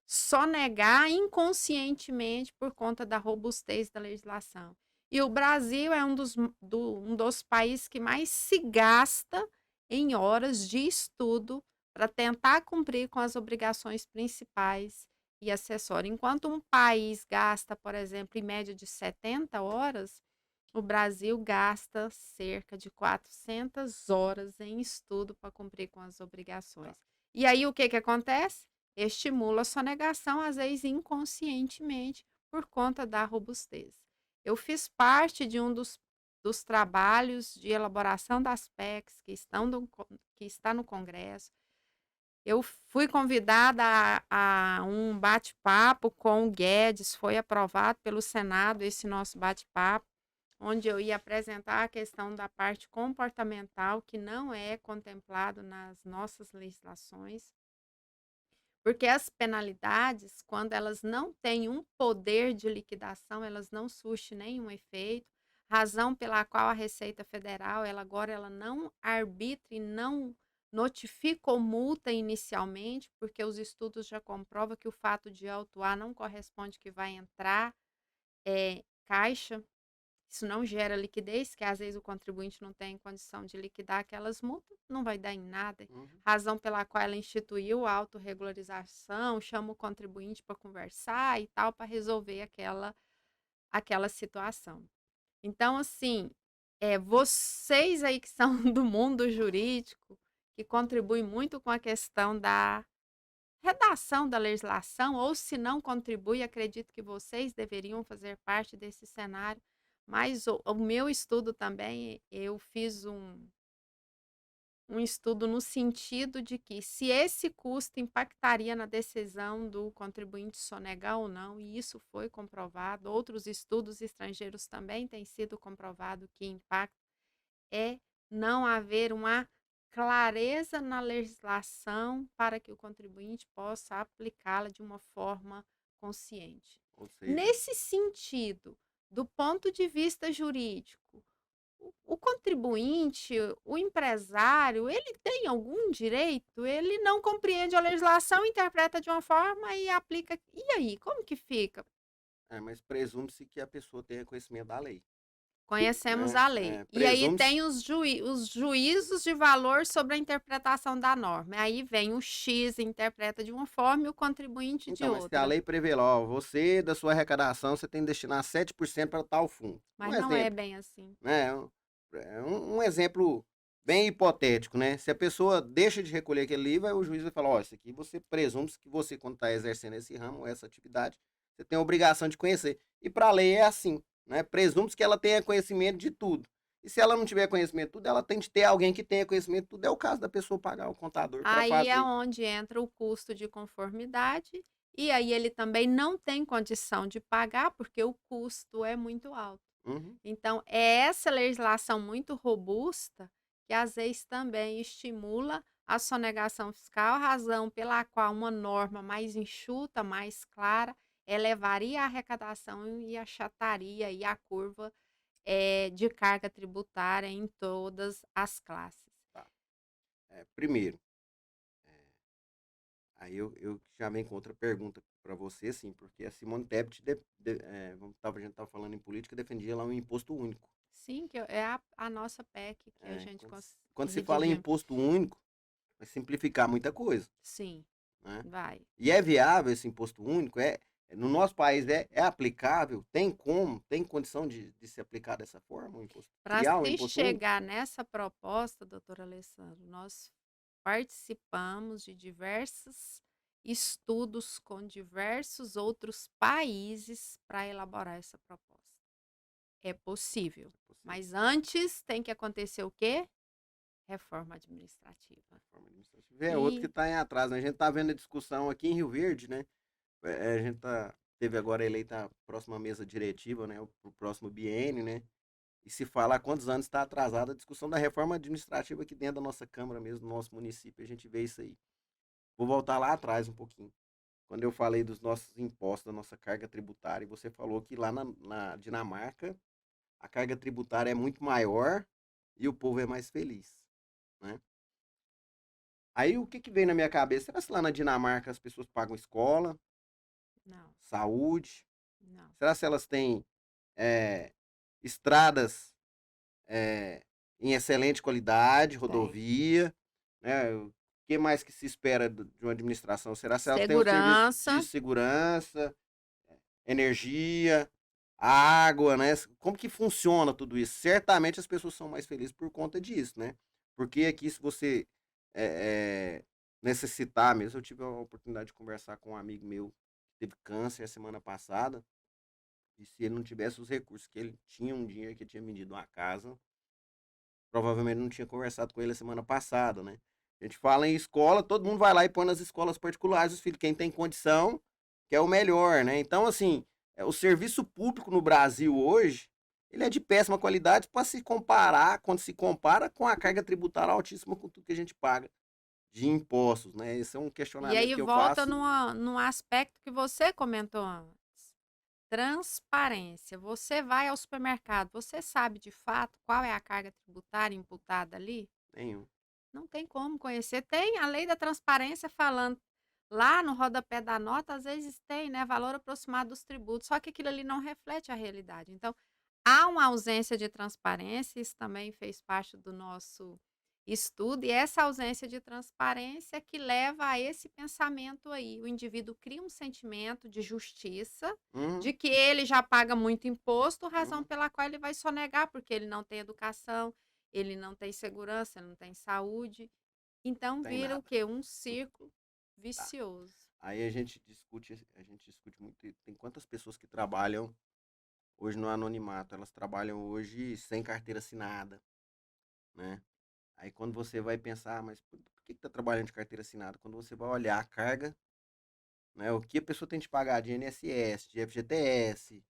sonegar inconscientemente por conta da robustez da legislação. E o Brasil é um dos países que mais se gasta em horas de estudo para tentar cumprir com as obrigações principais e acessórias. Enquanto um país gasta, por exemplo, em média de 70 horas, o Brasil gasta cerca de 400 horas em estudo para cumprir com as obrigações. E aí o que que acontece? Estimula a sonegação, às vezes inconscientemente, por conta da robustez. Eu fiz parte de um dos trabalhos de elaboração das PECs que está no Congresso. Eu fui convidada a um bate-papo com o Guedes, foi aprovado pelo Senado esse nosso bate-papo, onde eu ia apresentar a questão da parte comportamental, que não é contemplado nas nossas legislações. Porque as penalidades, quando elas não têm um poder de liquidação, elas não surtem nenhum efeito, razão pela qual a Receita Federal, ela não arbitra e não notifica ou multa inicialmente, porque os estudos já comprovam que o fato de autuar não corresponde que vai entrar caixa. Isso não gera liquidez, que às vezes o contribuinte não tem condição de liquidar aquelas multas, não vai dar em nada. Uhum. Razão pela qual ela instituiu a autorregularização, chama o contribuinte para conversar e tal, para resolver aquela situação. Então, assim, vocês aí que são do mundo jurídico, que contribuem muito com a questão da redação da legislação, ou se não contribui, acredito que vocês deveriam fazer parte desse cenário. Mas o meu estudo também, eu fiz um estudo no sentido de que se esse custo impactaria na decisão do contribuinte sonegar ou não, e isso foi comprovado. Outros estudos estrangeiros também têm sido comprovado que impacta é não haver uma clareza na legislação para que o contribuinte possa aplicá-la de uma forma consciente. Ou seja, Nesse sentido, do ponto de vista jurídico, o contribuinte, o empresário, ele tem algum direito? Ele não compreende a legislação, interpreta de uma forma e aplica. E aí, como que fica? mas presume-se que a pessoa tenha conhecimento da lei, Conhecemos né? a lei. E aí Presume-se... tem os juízos de valor sobre a interpretação da norma. Aí vem o X interpreta de uma forma e o contribuinte de Então, mas se a outra. lei prevê lá, ó, você, da sua arrecadação, você tem que destinar 7% para tal fundo. Um Mas não é exemplo, bem assim. né? Um exemplo bem hipotético, né? Se a pessoa deixa de recolher aquele livro, aí o juiz vai falar, ó, isso aqui você presume que você, quando está exercendo esse ramo, essa atividade, você tem a obrigação de conhecer. E para a lei é assim. né? Presume-se que ela tenha conhecimento de tudo. E se ela não tiver conhecimento de tudo, ela tem de ter alguém que tenha conhecimento de tudo. É o caso da pessoa pagar o contador para Aí é fazer. onde entra o custo de conformidade, e aí ele também não tem condição de pagar, porque o custo é muito alto. Uhum. Então, é essa legislação muito robusta que às vezes também estimula a sonegação fiscal, razão pela qual uma norma mais enxuta, mais clara, elevaria a arrecadação e achataria aí a curva de carga tributária em todas as classes. Tá. Primeiro, aí eu já venho com outra pergunta para você, assim, porque a Simone Tebet, a gente estava falando em política, defendia lá um imposto único. Sim, que é a nossa PEC que a É, gente quando se fala em redigimos. imposto único, vai simplificar muita coisa, Sim, né? vai. E é viável esse imposto único? No nosso país é aplicável? Tem condição de se aplicar dessa forma, Para criar um se imposto único? chegar nessa proposta, doutor Alessandro, nós participamos de diversos estudos com diversos outros países para elaborar essa proposta. É possível, Possível, mas antes tem que acontecer o quê? Reforma administrativa. reforma administrativa. É outro que E está em atraso, né? A gente está vendo a discussão aqui em Rio Verde, né? A gente teve agora eleita a próxima mesa diretiva, né? O próximo biênio, né? E se fala há quantos anos está atrasada a discussão da reforma administrativa aqui dentro da nossa Câmara mesmo, do nosso município, a gente vê isso aí. Vou voltar lá atrás um pouquinho. Quando eu falei dos nossos impostos, da nossa carga tributária, e você falou que lá na Dinamarca a carga tributária é muito maior e o povo é mais feliz, né? Aí o que que vem na minha cabeça? Será que lá na Dinamarca as pessoas pagam escola, não, saúde? não. Será se elas têm eh, estradas eh, em excelente qualidade, Tem. rodovia, né? O que mais que se espera de uma administração? Será se elas têm o serviço de Segurança. segurança, energia, água, né? Como que funciona tudo isso? Certamente as pessoas são mais felizes por conta disso, né? Porque aqui, se você é, é, necessitar mesmo, eu tive a oportunidade de conversar com um amigo meu que teve câncer a semana passada, e se ele não tivesse os recursos que ele tinha, um dinheiro que ele tinha vendido uma casa, provavelmente não tinha conversado com ele a semana passada, né? A gente fala em escola, todo mundo vai lá e põe nas escolas particulares os filhos, quem tem condição, que é o melhor, né? Então, assim, o serviço público no Brasil hoje, ele é de péssima qualidade para se comparar, quando se compara com a carga tributária altíssima com tudo que a gente paga de impostos, né? Esse é um E questionamento aí que eu volta faço. num aspecto que você comentou antes. Transparência. Você vai ao supermercado, você sabe de fato qual é a carga tributária imputada ali? Nenhum. Não tem como conhecer. Tem a lei da transparência falando lá no rodapé da nota, às vezes tem, né, valor aproximado dos tributos, só que aquilo ali não reflete a realidade. Então, há uma ausência de transparência, isso também fez parte do nosso estudo, e essa ausência de transparência que leva a esse pensamento aí. O indivíduo cria um sentimento de justiça, Uhum, de que ele já paga muito imposto, razão uhum, pela qual ele vai sonegar, porque ele não tem educação, ele não tem segurança, ele não tem saúde. Então tem vira o nada. quê? Um círculo Tá. vicioso. Aí a gente discute muito. Tem quantas pessoas que trabalham hoje no anonimato? Elas trabalham hoje sem carteira assinada, né? Aí quando você vai pensar, mas por que tá trabalhando de carteira assinada? Quando você vai olhar a carga, né? O que a pessoa tem de pagar de INSS, de FGTS,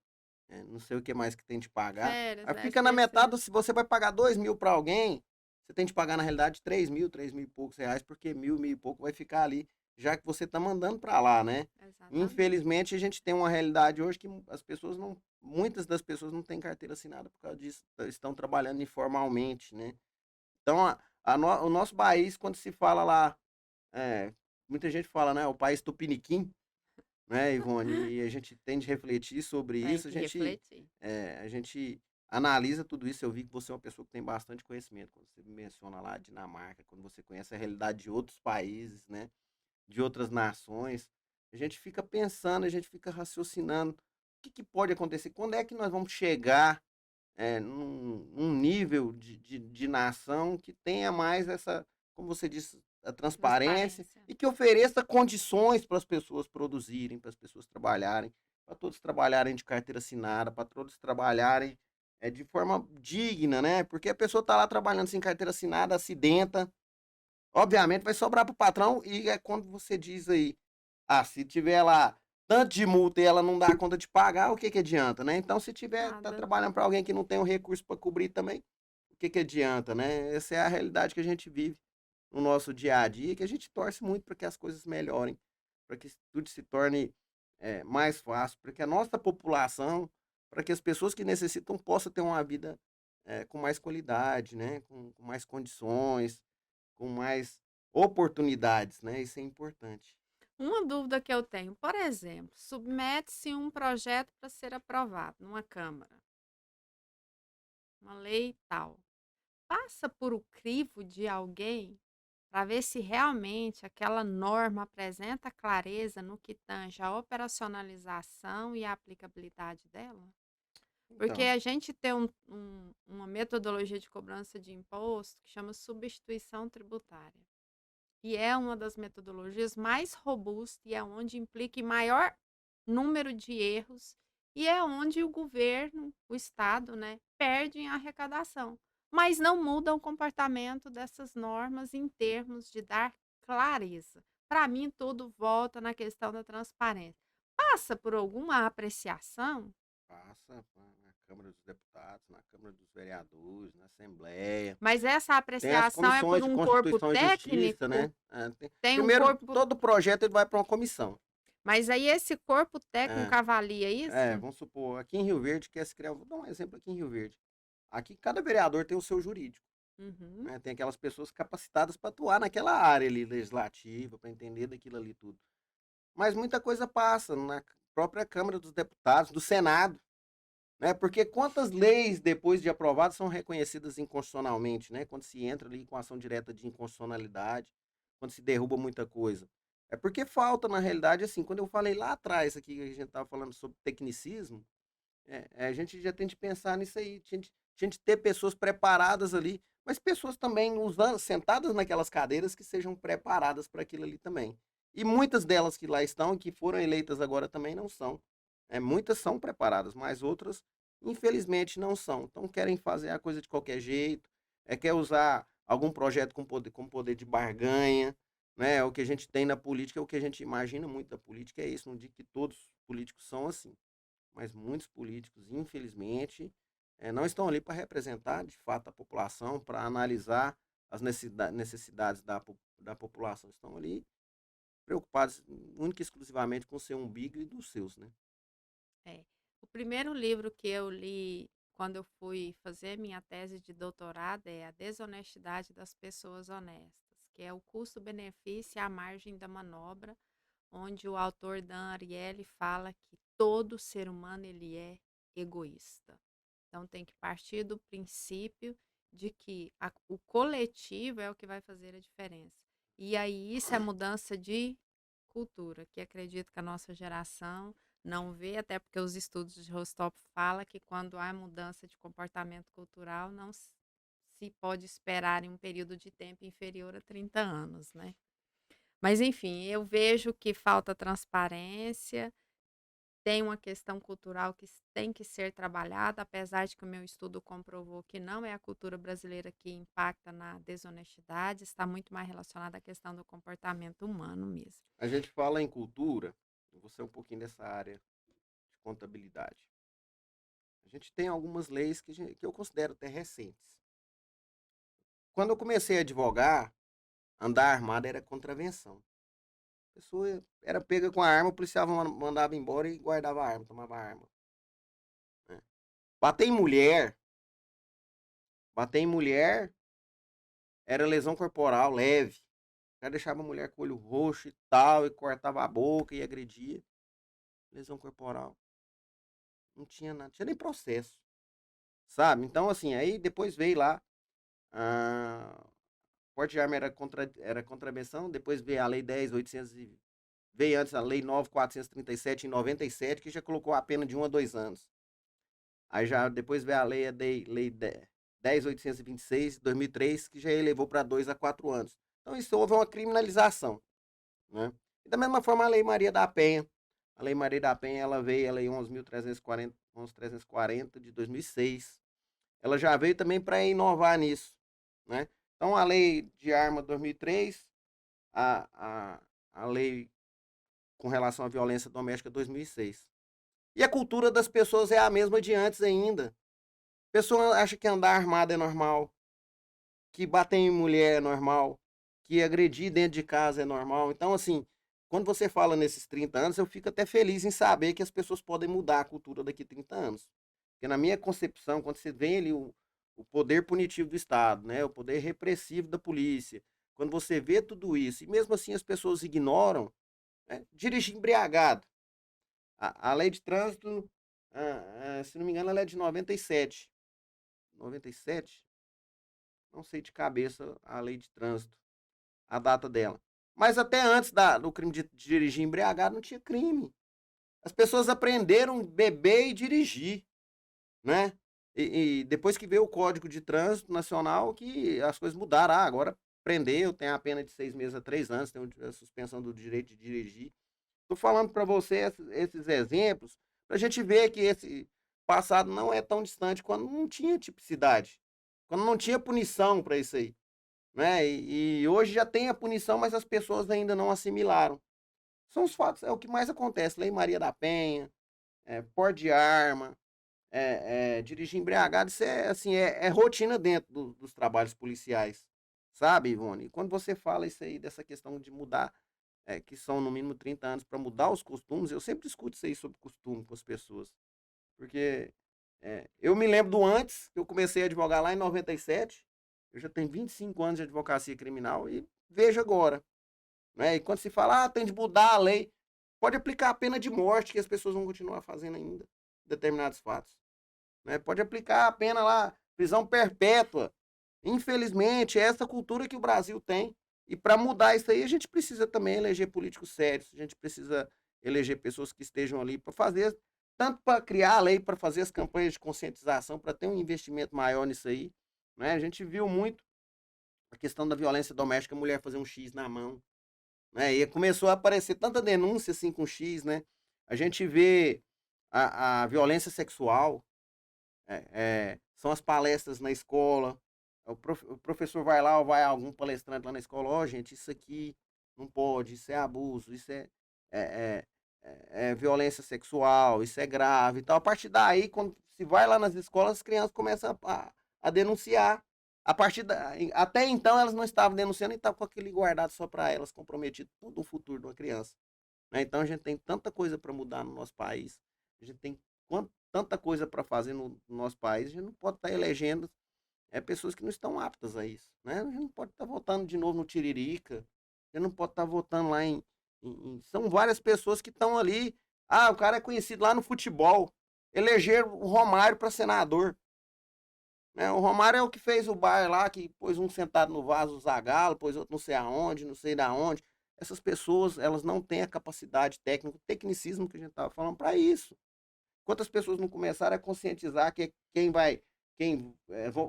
não sei o que mais que tem de pagar. Férias, Aí fica na SPC. metade, se você vai pagar 2.000 para alguém, você tem de pagar na realidade 3.000, 3.000 e poucos reais, porque 1.000, 1.000 e pouco vai ficar ali, já que você tá mandando para lá, né? Exatamente. Infelizmente, a gente tem uma realidade hoje que as pessoas não, muitas das pessoas não têm carteira assinada por causa disso, estão trabalhando informalmente, né? Então, o nosso país, quando se fala lá, é, muita gente fala, né, o país tupiniquim, né, Ivone? E a gente tem de refletir sobre Tem isso, que refletir. a gente analisa tudo isso. Eu vi que você é uma pessoa que tem bastante conhecimento, quando você menciona lá a Dinamarca, quando você conhece a realidade de outros países, né, de outras nações, a gente fica pensando, a gente fica raciocinando, o que que pode acontecer? Quando é que nós vamos chegar num nível de nação que tenha mais essa, como você disse, a transparência Transparência. e que ofereça condições para as pessoas produzirem, para as pessoas trabalharem. para todos trabalharem de carteira assinada, para todos trabalharem de forma digna, né? Porque a pessoa está lá trabalhando sem carteira assinada, acidenta, obviamente vai sobrar para o patrão e é quando você diz aí, se tiver lá tanto de multa e ela não dá conta de pagar, o que que adianta, né? Então, se tiver, tá Nada. trabalhando para alguém que não tem o recurso para cobrir também, o que que adianta, né? Essa é a realidade que a gente vive no nosso dia a dia, que a gente torce muito para que as coisas melhorem, para que tudo se torne mais fácil, para que a nossa população, para que as pessoas que necessitam possam ter uma vida com mais qualidade, né? Com mais condições, com mais oportunidades, né? Isso é importante. Uma dúvida que eu tenho, por exemplo, submete-se um projeto para ser aprovado numa Câmara, uma lei tal. Passa por o crivo de alguém para ver se realmente aquela norma apresenta clareza no que tange a operacionalização e a aplicabilidade dela? Porque Então, a gente tem uma metodologia de cobrança de imposto que chama substituição tributária. E é uma das metodologias mais robustas e é onde implica em maior número de erros e é onde o governo, o Estado, né, perde em arrecadação. Mas não muda o comportamento dessas normas em termos de dar clareza. Para mim, tudo volta na questão da transparência. Passa por alguma apreciação? passa na Câmara dos Deputados, na Câmara dos Vereadores, na Assembleia. Mas essa Tem as apreciação é por comissões de um corpo Constituição e Justiça, técnico? né? Tem um Primeiro, corpo. todo projeto ele vai para uma comissão. Mas aí esse corpo técnico É, avalia isso? vamos supor, aqui em Rio Verde, quer se criar, vou dar um exemplo aqui em Rio Verde. Aqui cada vereador tem o seu jurídico, Uhum. né? Tem aquelas pessoas capacitadas para atuar naquela área ali legislativa, para entender daquilo ali tudo. Mas muita coisa passa na própria Câmara dos Deputados, do Senado, né? Porque quantas leis, depois de aprovadas, são reconhecidas inconstitucionalmente, né? Quando se entra ali com ação direta de inconstitucionalidade, quando se derruba muita coisa. É porque falta, na realidade, assim, quando eu falei lá atrás, aqui, que a gente estava falando sobre tecnicismo, a gente já tem de pensar nisso aí, tinha de ter pessoas preparadas ali, mas pessoas também usando, sentadas naquelas cadeiras que sejam preparadas para aquilo ali também. E muitas delas que lá estão e que foram eleitas agora também não são. Muitas são preparadas, mas outras, infelizmente, não são. Então querem fazer a coisa de qualquer jeito, quer usar algum projeto com poder de barganha, né? O que a gente tem na política, o que a gente imagina muito da política é isso. Não digo que todos os políticos são assim, mas muitos políticos, infelizmente, não estão ali para representar de fato a população, para analisar as necessidades da população. Estão ali preocupados única e exclusivamente com o seu umbigo e dos seus, né? É. O primeiro livro que eu li quando eu fui fazer minha tese de doutorado é A Desonestidade das Pessoas Honestas, que é o custo-benefício e a margem da manobra, onde o autor Dan Ariely fala que todo ser humano ele é egoísta. Então tem que partir do princípio de que o coletivo é o que vai fazer a diferença. E aí isso é mudança de cultura, que acredito que a nossa geração não vê, até porque os estudos de Rostop falam que quando há mudança de comportamento cultural, não se pode esperar em um período de tempo inferior a 30 anos, né? Mas enfim, eu vejo que falta transparência, tem uma questão cultural que tem que ser trabalhada, apesar de que o meu estudo comprovou que não é a cultura brasileira que impacta na desonestidade, está muito mais relacionada à questão do comportamento humano mesmo. A gente fala em cultura, eu vou ser um pouquinho dessa área de contabilidade. A gente tem algumas leis que eu considero até recentes. Quando eu comecei a advogar, andar armado era contravenção. A pessoa era pega com a arma, o policial mandava embora e guardava a arma, tomava a arma. Né? Bater em mulher, bater em mulher era lesão corporal leve. O cara deixava a mulher com o olho roxo e tal, e cortava a boca e agredia. Lesão corporal. Não tinha nada, não tinha nem processo, sabe? Então, assim, aí depois veio lá, ah, porte de arma era contravenção, depois veio a lei 10.800, veio antes a lei 9.437 em 97, que já colocou a pena de 1 a 2 anos. Aí já depois veio a lei 10.826 de 2003, que já elevou para 2 a 4 anos. Então isso houve uma criminalização, né? E da mesma forma a lei Maria da Penha, A Lei Maria da Penha, ela veio, a Lei 11.340 de 2006. Ela já veio também para inovar nisso, né? Então, a Lei de Arma 2003, a, a, a Lei com relação à violência doméstica 2006. E a cultura das pessoas é a mesma de antes ainda. A pessoa acha que andar armado é normal, que bater em mulher é normal, que agredir dentro de casa é normal. Então, assim, quando você fala nesses 30 anos, eu fico até feliz em saber que as pessoas podem mudar a cultura daqui a 30 anos. Porque na minha concepção, quando você vê ali o poder punitivo do Estado, né, o poder repressivo da polícia, quando você vê tudo isso, e mesmo assim as pessoas ignoram, né, dirigir embriagado. A lei de trânsito, se não me engano, ela é de 97. 97? Não sei de cabeça a lei de trânsito, a data dela. Mas até antes do crime de dirigir embriagado não tinha crime. As pessoas aprenderam a beber e dirigir, né? E depois que veio o Código de Trânsito Nacional, que as coisas mudaram. Ah, agora prendeu, tem a pena de 6 meses a 3 anos, tem a suspensão do direito de dirigir. Estou falando para você esses exemplos, para a gente ver que esse passado não é tão distante quando não tinha tipicidade, quando não tinha punição para isso aí, né? E hoje já tem a punição, mas as pessoas ainda não assimilaram. São os fatos, é o que mais acontece. Lei Maria da Penha, porte de arma, dirigir embriagado, isso é assim, é rotina dentro dos trabalhos policiais, sabe, Ivone? E quando você fala isso aí, dessa questão de mudar, que são no mínimo 30 anos para mudar os costumes, eu sempre discuto isso aí sobre costume com as pessoas. Porque eu me lembro do antes, que eu comecei a advogar lá em 97, eu já tenho 25 anos de advocacia criminal e vejo agora. Né? E quando se fala, tem de mudar a lei, pode aplicar a pena de morte, que as pessoas vão continuar fazendo ainda determinados fatos. Né? Pode aplicar a pena lá, prisão perpétua. Infelizmente, é essa cultura que o Brasil tem. E para mudar isso aí, a gente precisa também eleger políticos sérios, a gente precisa eleger pessoas que estejam ali para fazer, tanto para criar a lei, para fazer as campanhas de conscientização, para ter um investimento maior nisso aí. Né? A gente viu muito a questão da violência doméstica, a mulher fazer um X na mão. Né? E começou a aparecer tanta denúncia assim com X, né? A gente vê a violência sexual, são as palestras na escola. O professor vai lá, ou vai algum palestrante lá na escola, gente, isso aqui não pode, isso é abuso, isso é, é violência sexual, isso é grave e tal. A partir daí, quando se vai lá nas escolas, as crianças começam a denunciar. Até então elas não estavam denunciando e estavam com aquele guardado só para elas, comprometido tudo o futuro de uma criança. Né? Então a gente tem tanta coisa para mudar no nosso país, a gente tem tanta coisa para fazer no nosso país, a gente não pode estar elegendo pessoas que não estão aptas a isso. Né? A gente não pode estar votando de novo no Tiririca, a gente não pode estar votando lá São várias pessoas que estão ali. Ah, o cara é conhecido lá no futebol. Eleger o Romário para senador. Né? O Romário é o que fez o bar lá, que pôs um sentado no vaso, o Zagallo, pôs outro não sei aonde, não sei da onde. Essas pessoas, elas não têm a capacidade técnica, o tecnicismo que a gente estava falando para isso. Quantas pessoas não começaram a conscientizar que quem vai,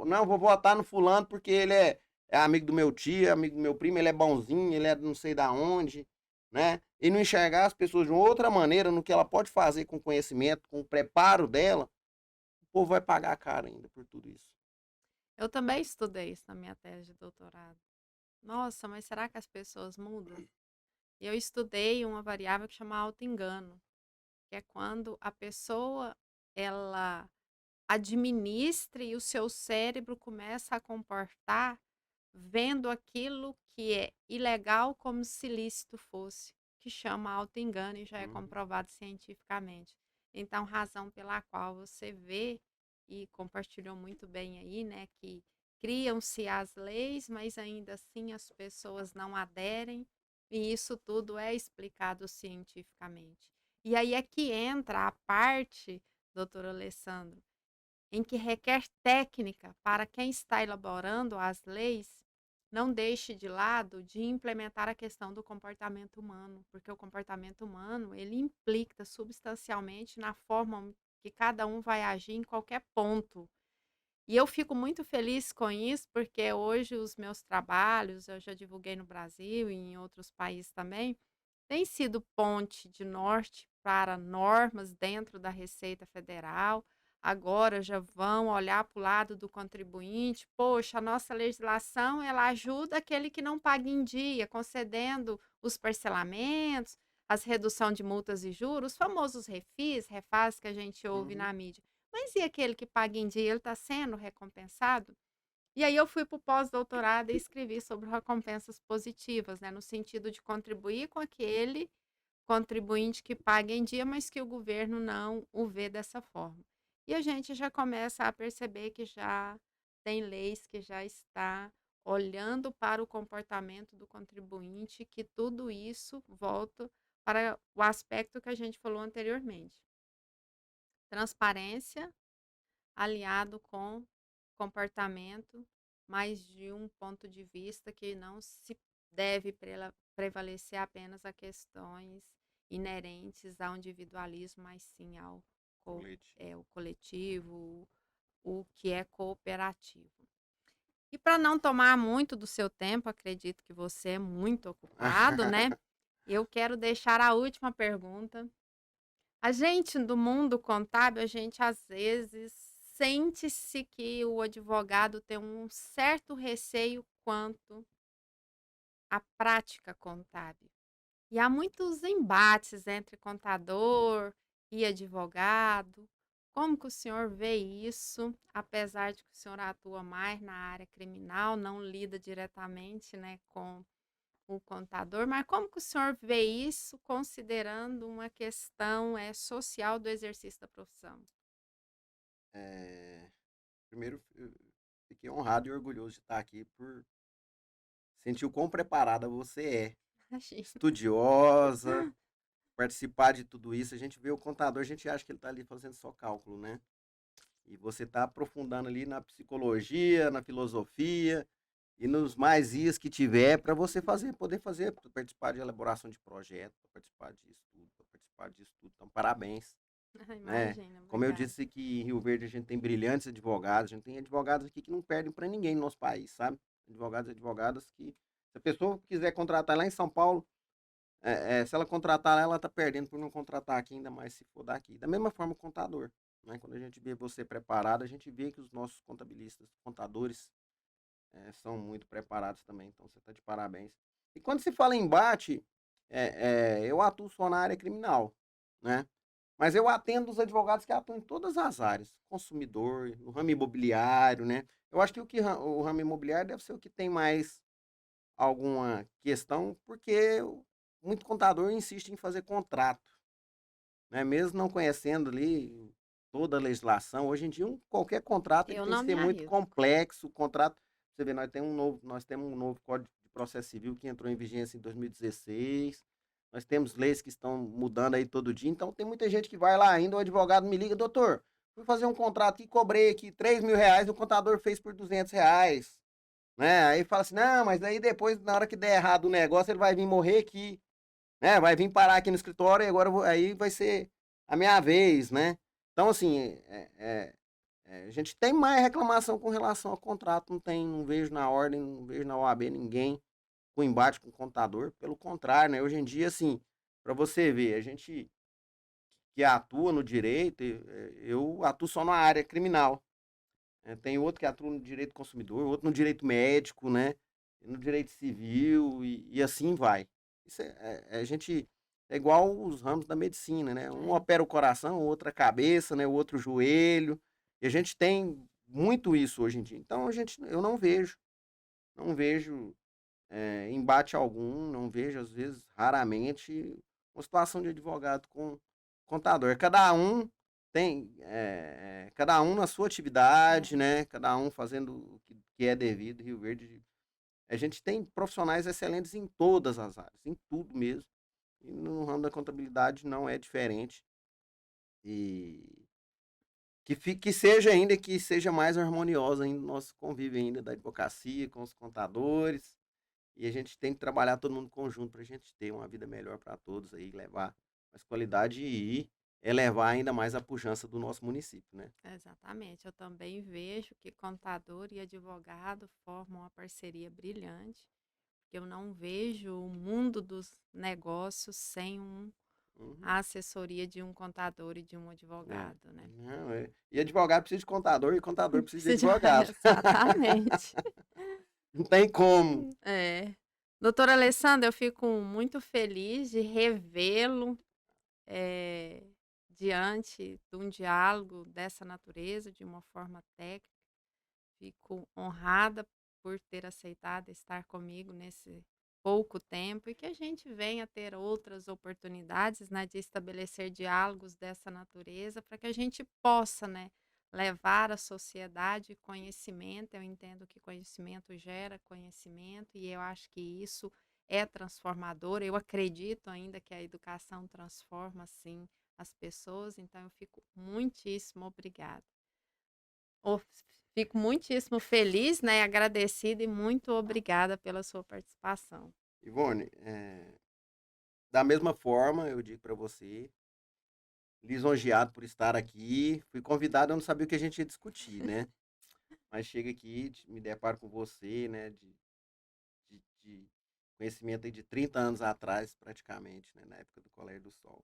não, vou votar no fulano porque ele é amigo do meu tio, amigo do meu primo, ele é bonzinho, ele é não sei da onde, né? E não enxergar as pessoas de uma outra maneira no que ela pode fazer com o conhecimento, com o preparo dela, o povo vai pagar caro ainda por tudo isso. Eu também estudei isso na minha tese de doutorado. Nossa, mas será que as pessoas mudam? E eu estudei uma variável que chama autoengano, que é quando a pessoa ela administra e o seu cérebro começa a comportar vendo aquilo que é ilegal como se lícito fosse, que chama autoengano e já é Uhum. comprovado cientificamente. Então, razão pela qual você vê e compartilhou muito bem aí, né, que criam-se as leis, mas ainda assim as pessoas não aderem, e isso tudo é explicado cientificamente. E aí é que entra a parte, doutor Alessandro, em que requer técnica para quem está elaborando as leis, não deixe de lado de implementar a questão do comportamento humano, porque o comportamento humano, ele implica substancialmente na forma que cada um vai agir em qualquer ponto. E eu fico muito feliz com isso, porque hoje os meus trabalhos, eu já divulguei no Brasil e em outros países também, tem sido ponte de norte para normas dentro da Receita Federal. Agora já vão olhar para o lado do contribuinte. Poxa, a nossa legislação ela ajuda aquele que não paga em dia, concedendo os parcelamentos, as redução de multas e juros, os famosos refis, refás que a gente ouve Uhum. na mídia. Mas e aquele que paga em dia, ele está sendo recompensado? E aí eu fui para o pós-doutorado e escrevi sobre recompensas positivas, né, no sentido de contribuir com aquele contribuinte que paga em dia, mas que o governo não o vê dessa forma. E a gente já começa a perceber que já tem leis que já está olhando para o comportamento do contribuinte, que tudo isso volta para o aspecto que a gente falou anteriormente. Transparência aliado com comportamento, mas de um ponto de vista que não se deve prevalecer apenas a questões inerentes ao individualismo, mas sim ao Coletivo. o coletivo, o que é cooperativo. E para não tomar muito do seu tempo, acredito que você é muito ocupado, né? Eu quero deixar a última pergunta. A gente do mundo contábil, a gente às vezes sente-se que o advogado tem um certo receio quanto à prática contábil. E há muitos embates entre contador e advogado. Como que o senhor vê isso? Apesar de que o senhor atua mais na área criminal, não lida diretamente, né, com o contador, mas como que o senhor vê isso considerando uma questão social do exercício da profissão? É, primeiro, eu fiquei honrado e orgulhoso de estar aqui por sentir o quão preparada você é. Imagina. Estudiosa, participar de tudo isso. A gente vê o contador, a gente acha que ele está ali fazendo só cálculo, né? E você está aprofundando ali na psicologia, na filosofia e nos mais ias que tiver para você fazer, poder fazer, pra participar de elaboração de projeto, para participar de estudo, para participar disso tudo. Então, parabéns, né? Imagina, Como eu obrigada. disse aqui em Rio Verde, a gente tem brilhantes advogados, a gente tem advogados aqui que não perdem para ninguém no nosso país, sabe? Advogados e advogadas que, se a pessoa quiser contratar lá em São Paulo, se ela contratar lá, ela tá perdendo por não contratar aqui, ainda mais se for daqui. Da mesma forma o contador, né? Quando a gente vê você preparado, a gente vê que os nossos contabilistas, contadores, são muito preparados também, então você está de parabéns. E quando se fala em embate, eu atuo só na área criminal, né? Mas eu atendo os advogados que atuam em todas as áreas, consumidor, no ramo imobiliário, né? Eu acho que o ramo imobiliário deve ser o que tem mais alguma questão, porque muito contador insiste em fazer contrato, né? Mesmo não conhecendo ali toda a legislação. Hoje em dia, qualquer contrato ele Eu tem que não me ser muito arrisco. complexo. O contrato, você vê, nós temos um novo Código de Processo Civil que entrou em vigência em 2016. Nós temos leis que estão mudando aí todo dia. Então, tem muita gente que vai lá ainda, o advogado me liga, doutor, fui fazer um contrato aqui, cobrei aqui R$ 3.000, o contador fez por R$ 200. Né? Aí fala assim, não, mas aí depois, na hora que der errado o negócio, ele vai vir morrer aqui, né? Vai vir parar aqui no escritório e agora aí vai ser a minha vez, né? Então, assim, a gente tem mais reclamação com relação ao contrato, não vejo na ordem, não vejo na OAB ninguém com embate com o contador, pelo contrário, né? Hoje em dia, assim, para você ver, a gente que atua no direito, eu atuo só na área criminal, tem outro que atua no direito do consumidor, outro no direito médico, né? No direito civil e assim vai. Isso a gente é igual os ramos da medicina, né? Um É. opera o coração, o outro a cabeça, né? O outro o joelho. E a gente tem muito isso hoje em dia. Então eu não vejo embate algum, não vejo às vezes raramente uma situação de advogado com contador. Cada um na sua atividade, É. né? Cada um fazendo o que é devido. Rio Verde, a gente tem profissionais excelentes em todas as áreas, em tudo mesmo. E no ramo da contabilidade não é diferente. E que seja mais harmoniosa ainda o nosso convívio ainda da advocacia com os contadores. E a gente tem que trabalhar todo mundo conjunto para a gente ter uma vida melhor para todos aí, levar mais qualidade e elevar ainda mais a pujança do nosso município, né? Exatamente. Eu também vejo que contador e advogado formam uma parceria brilhante, porque eu não vejo o mundo dos negócios sem Uhum. a assessoria de um contador e de um É. advogado, né. Não, e advogado precisa de contador e contador precisa de Precisa de advogado. exatamente. Não tem como. É. Doutor Alessandro, eu fico muito feliz de revê-lo, diante de um diálogo dessa natureza, de uma forma técnica. Fico honrada por ter aceitado estar comigo nesse pouco tempo e que a gente venha ter outras oportunidades, né, de estabelecer diálogos dessa natureza para que a gente possa, né, levar à sociedade conhecimento. Eu entendo que conhecimento gera conhecimento e eu acho que isso é transformador. Eu acredito ainda que a educação transforma, sim, as pessoas, então eu fico muitíssimo obrigada. Ô, fico muitíssimo feliz, né, agradecida e muito obrigada pela sua participação. Ivone, da mesma forma, eu digo para você, lisonjeado por estar aqui. Fui convidado, eu não sabia o que a gente ia discutir, né? Mas chega aqui, me deparo com você, né? De conhecimento aí de 30 anos atrás, praticamente, né? Na época do Colégio do Sol.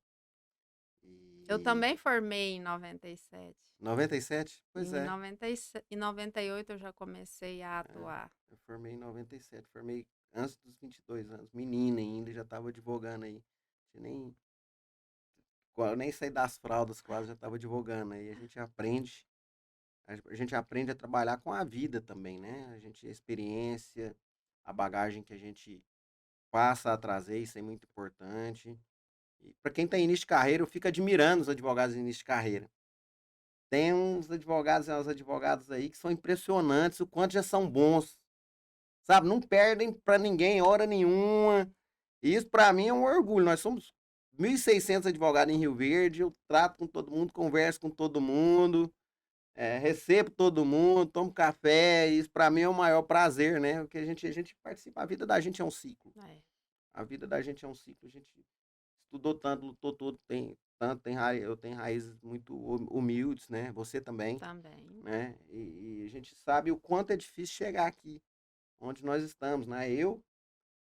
Eu E também formei em 97. 97? Pois Em é. 98 eu já comecei a É, atuar. eu formei em 97, formei antes dos 22 anos, menina ainda, já estava advogando aí. Tinha nem saí das fraldas quase, já estava advogando aí. A gente aprende a trabalhar com a vida também, né? A experiência, a bagagem que a gente passa a trazer, isso é muito importante. E para quem está em início de carreira, eu fico admirando os advogados em início de carreira. Tem uns advogados e umas advogadas aí que são impressionantes, o quanto já são bons, sabe? Não perdem para ninguém hora nenhuma. E isso para mim é um orgulho. Nós somos 1.600 advogados em Rio Verde, eu trato com todo mundo, converso com todo mundo. Recebo todo mundo, tomo café, e isso para mim é o maior prazer, né? Porque a gente participa, a vida da gente é um ciclo. É, A vida da gente é um ciclo. A gente estudou tanto, lutou todo, eu tenho raízes muito humildes, né? Você também, também. né? E a gente sabe o quanto é difícil chegar aqui, onde nós estamos, né?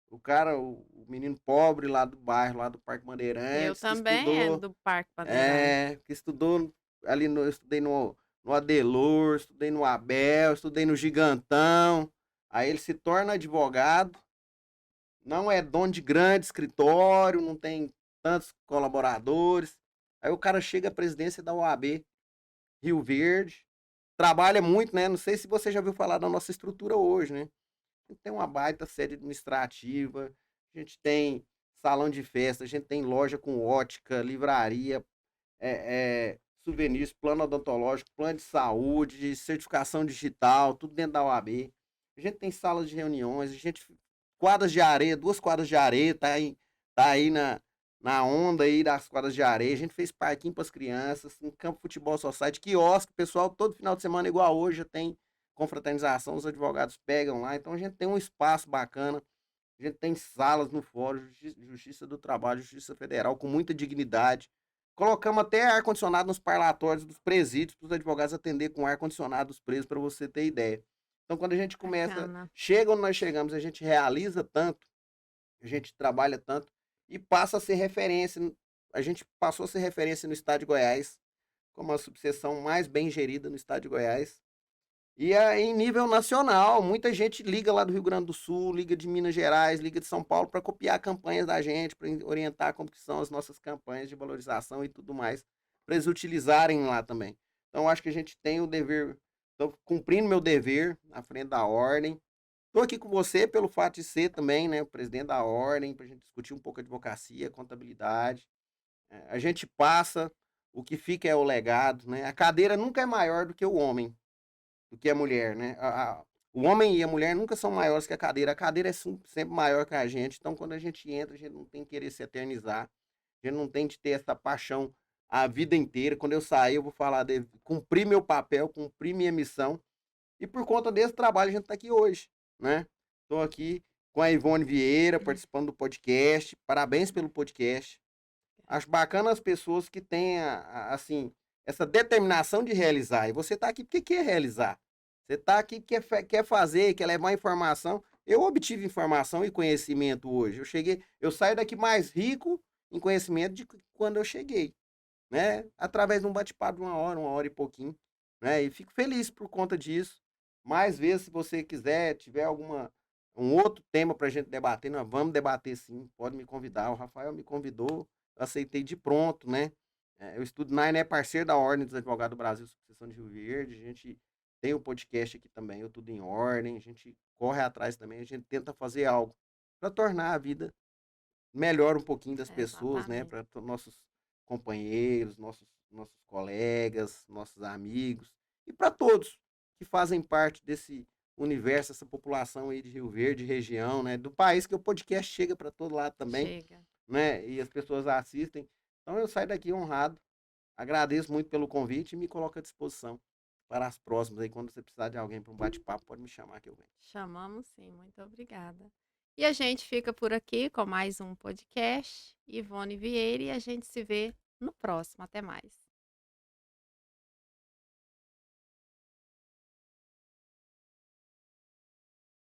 O cara, o menino pobre lá do bairro, lá do Parque Eu Bandeirantes, também é do Parque Bandeirante. que estudou ali no, eu estudei no Adelor, estudei no Abel, estudei no Gigantão. Aí ele se torna advogado, não é dono de grande escritório, não tem tantos colaboradores. Aí o cara chega à presidência da OAB Rio Verde, trabalha muito, né? Não sei se você já ouviu falar da nossa estrutura hoje, né? A gente tem uma baita sede administrativa, a gente tem salão de festa, a gente tem loja com ótica, livraria, souvenirs, plano odontológico, plano de saúde, certificação digital, tudo dentro da OAB. A gente tem salas de reuniões, quadras de areia, 2 quadras de areia, tá aí na onda aí das quadras de areia. A gente fez parquinho para as crianças, um campo de futebol society, quiosque, pessoal, todo final de semana, igual hoje, já tem confraternização, os advogados pegam lá. Então a gente tem um espaço bacana, a gente tem salas no fórum, Justiça do Trabalho, Justiça Federal, com muita dignidade. Colocamos até ar-condicionado nos parlatórios dos presídios, para os advogados atender com ar-condicionado dos presos, para você ter ideia. Então, quando a gente começa, Bacana. chega onde nós chegamos, a gente realiza tanto, a gente trabalha tanto e passa a ser referência. A gente passou a ser referência no estado de Goiás, como a subseção mais bem gerida no estado de Goiás. E em nível nacional, muita gente liga lá do Rio Grande do Sul, liga de Minas Gerais, liga de São Paulo para copiar campanhas da gente, para orientar como que são as nossas campanhas de valorização e tudo mais, para eles utilizarem lá também. Então, acho que a gente tem o dever, estou cumprindo meu dever na frente da ordem. Estou aqui com você pelo fato de ser também, né, o presidente da ordem, para a gente discutir um pouco a advocacia, a contabilidade. A gente passa, o que fica é o legado, né? A cadeira nunca é maior do que o homem, do que a mulher, né? O homem e a mulher nunca são maiores que a cadeira. A cadeira é sempre maior que a gente. Então, quando a gente entra, a gente não tem que querer se eternizar. A gente não tem que ter essa paixão a vida inteira. Quando eu sair, eu vou falar de cumprir meu papel, cumprir minha missão. E por conta desse trabalho, a gente está aqui hoje, né? Estou aqui com a Ivone Vieira, participando do podcast. Parabéns pelo podcast. Acho bacana as pessoas que têm, assim, essa determinação de realizar. E você está aqui porque quer realizar. Você está aqui, quer fazer, quer levar informação. eu obtive informação e conhecimento hoje. Eu saio daqui mais rico em conhecimento de quando eu cheguei, né? Através de um bate-papo de uma hora e pouquinho, né? E fico feliz por conta disso. Mais vezes, se você quiser, tiver um outro tema para a gente debater, nós vamos debater sim. Pode me convidar. O Rafael me convidou, eu aceitei de pronto, né? Eu estudo na é parceiro da Ordem dos Advogados do Brasil, Sucessão de Rio Verde. A gente tem o podcast aqui também, o Tudo em Ordem. A gente corre atrás também, a gente tenta fazer algo para tornar a vida melhor um pouquinho das pessoas, né? Exatamente. Para nossos companheiros, nossos colegas, nossos amigos e para todos que fazem parte desse universo, essa população aí de Rio Verde, região, né? Do país que o podcast chega para todo lado também, Chega. né? E as pessoas assistem. Então eu saio daqui honrado, agradeço muito pelo convite e me coloco à disposição para as próximas aí. Quando você precisar de alguém para um bate-papo, pode me chamar que eu venho. Chamamos sim, muito obrigada. E a gente fica por aqui com mais um podcast. Ivone Vieira e a gente se vê no próximo. Até mais.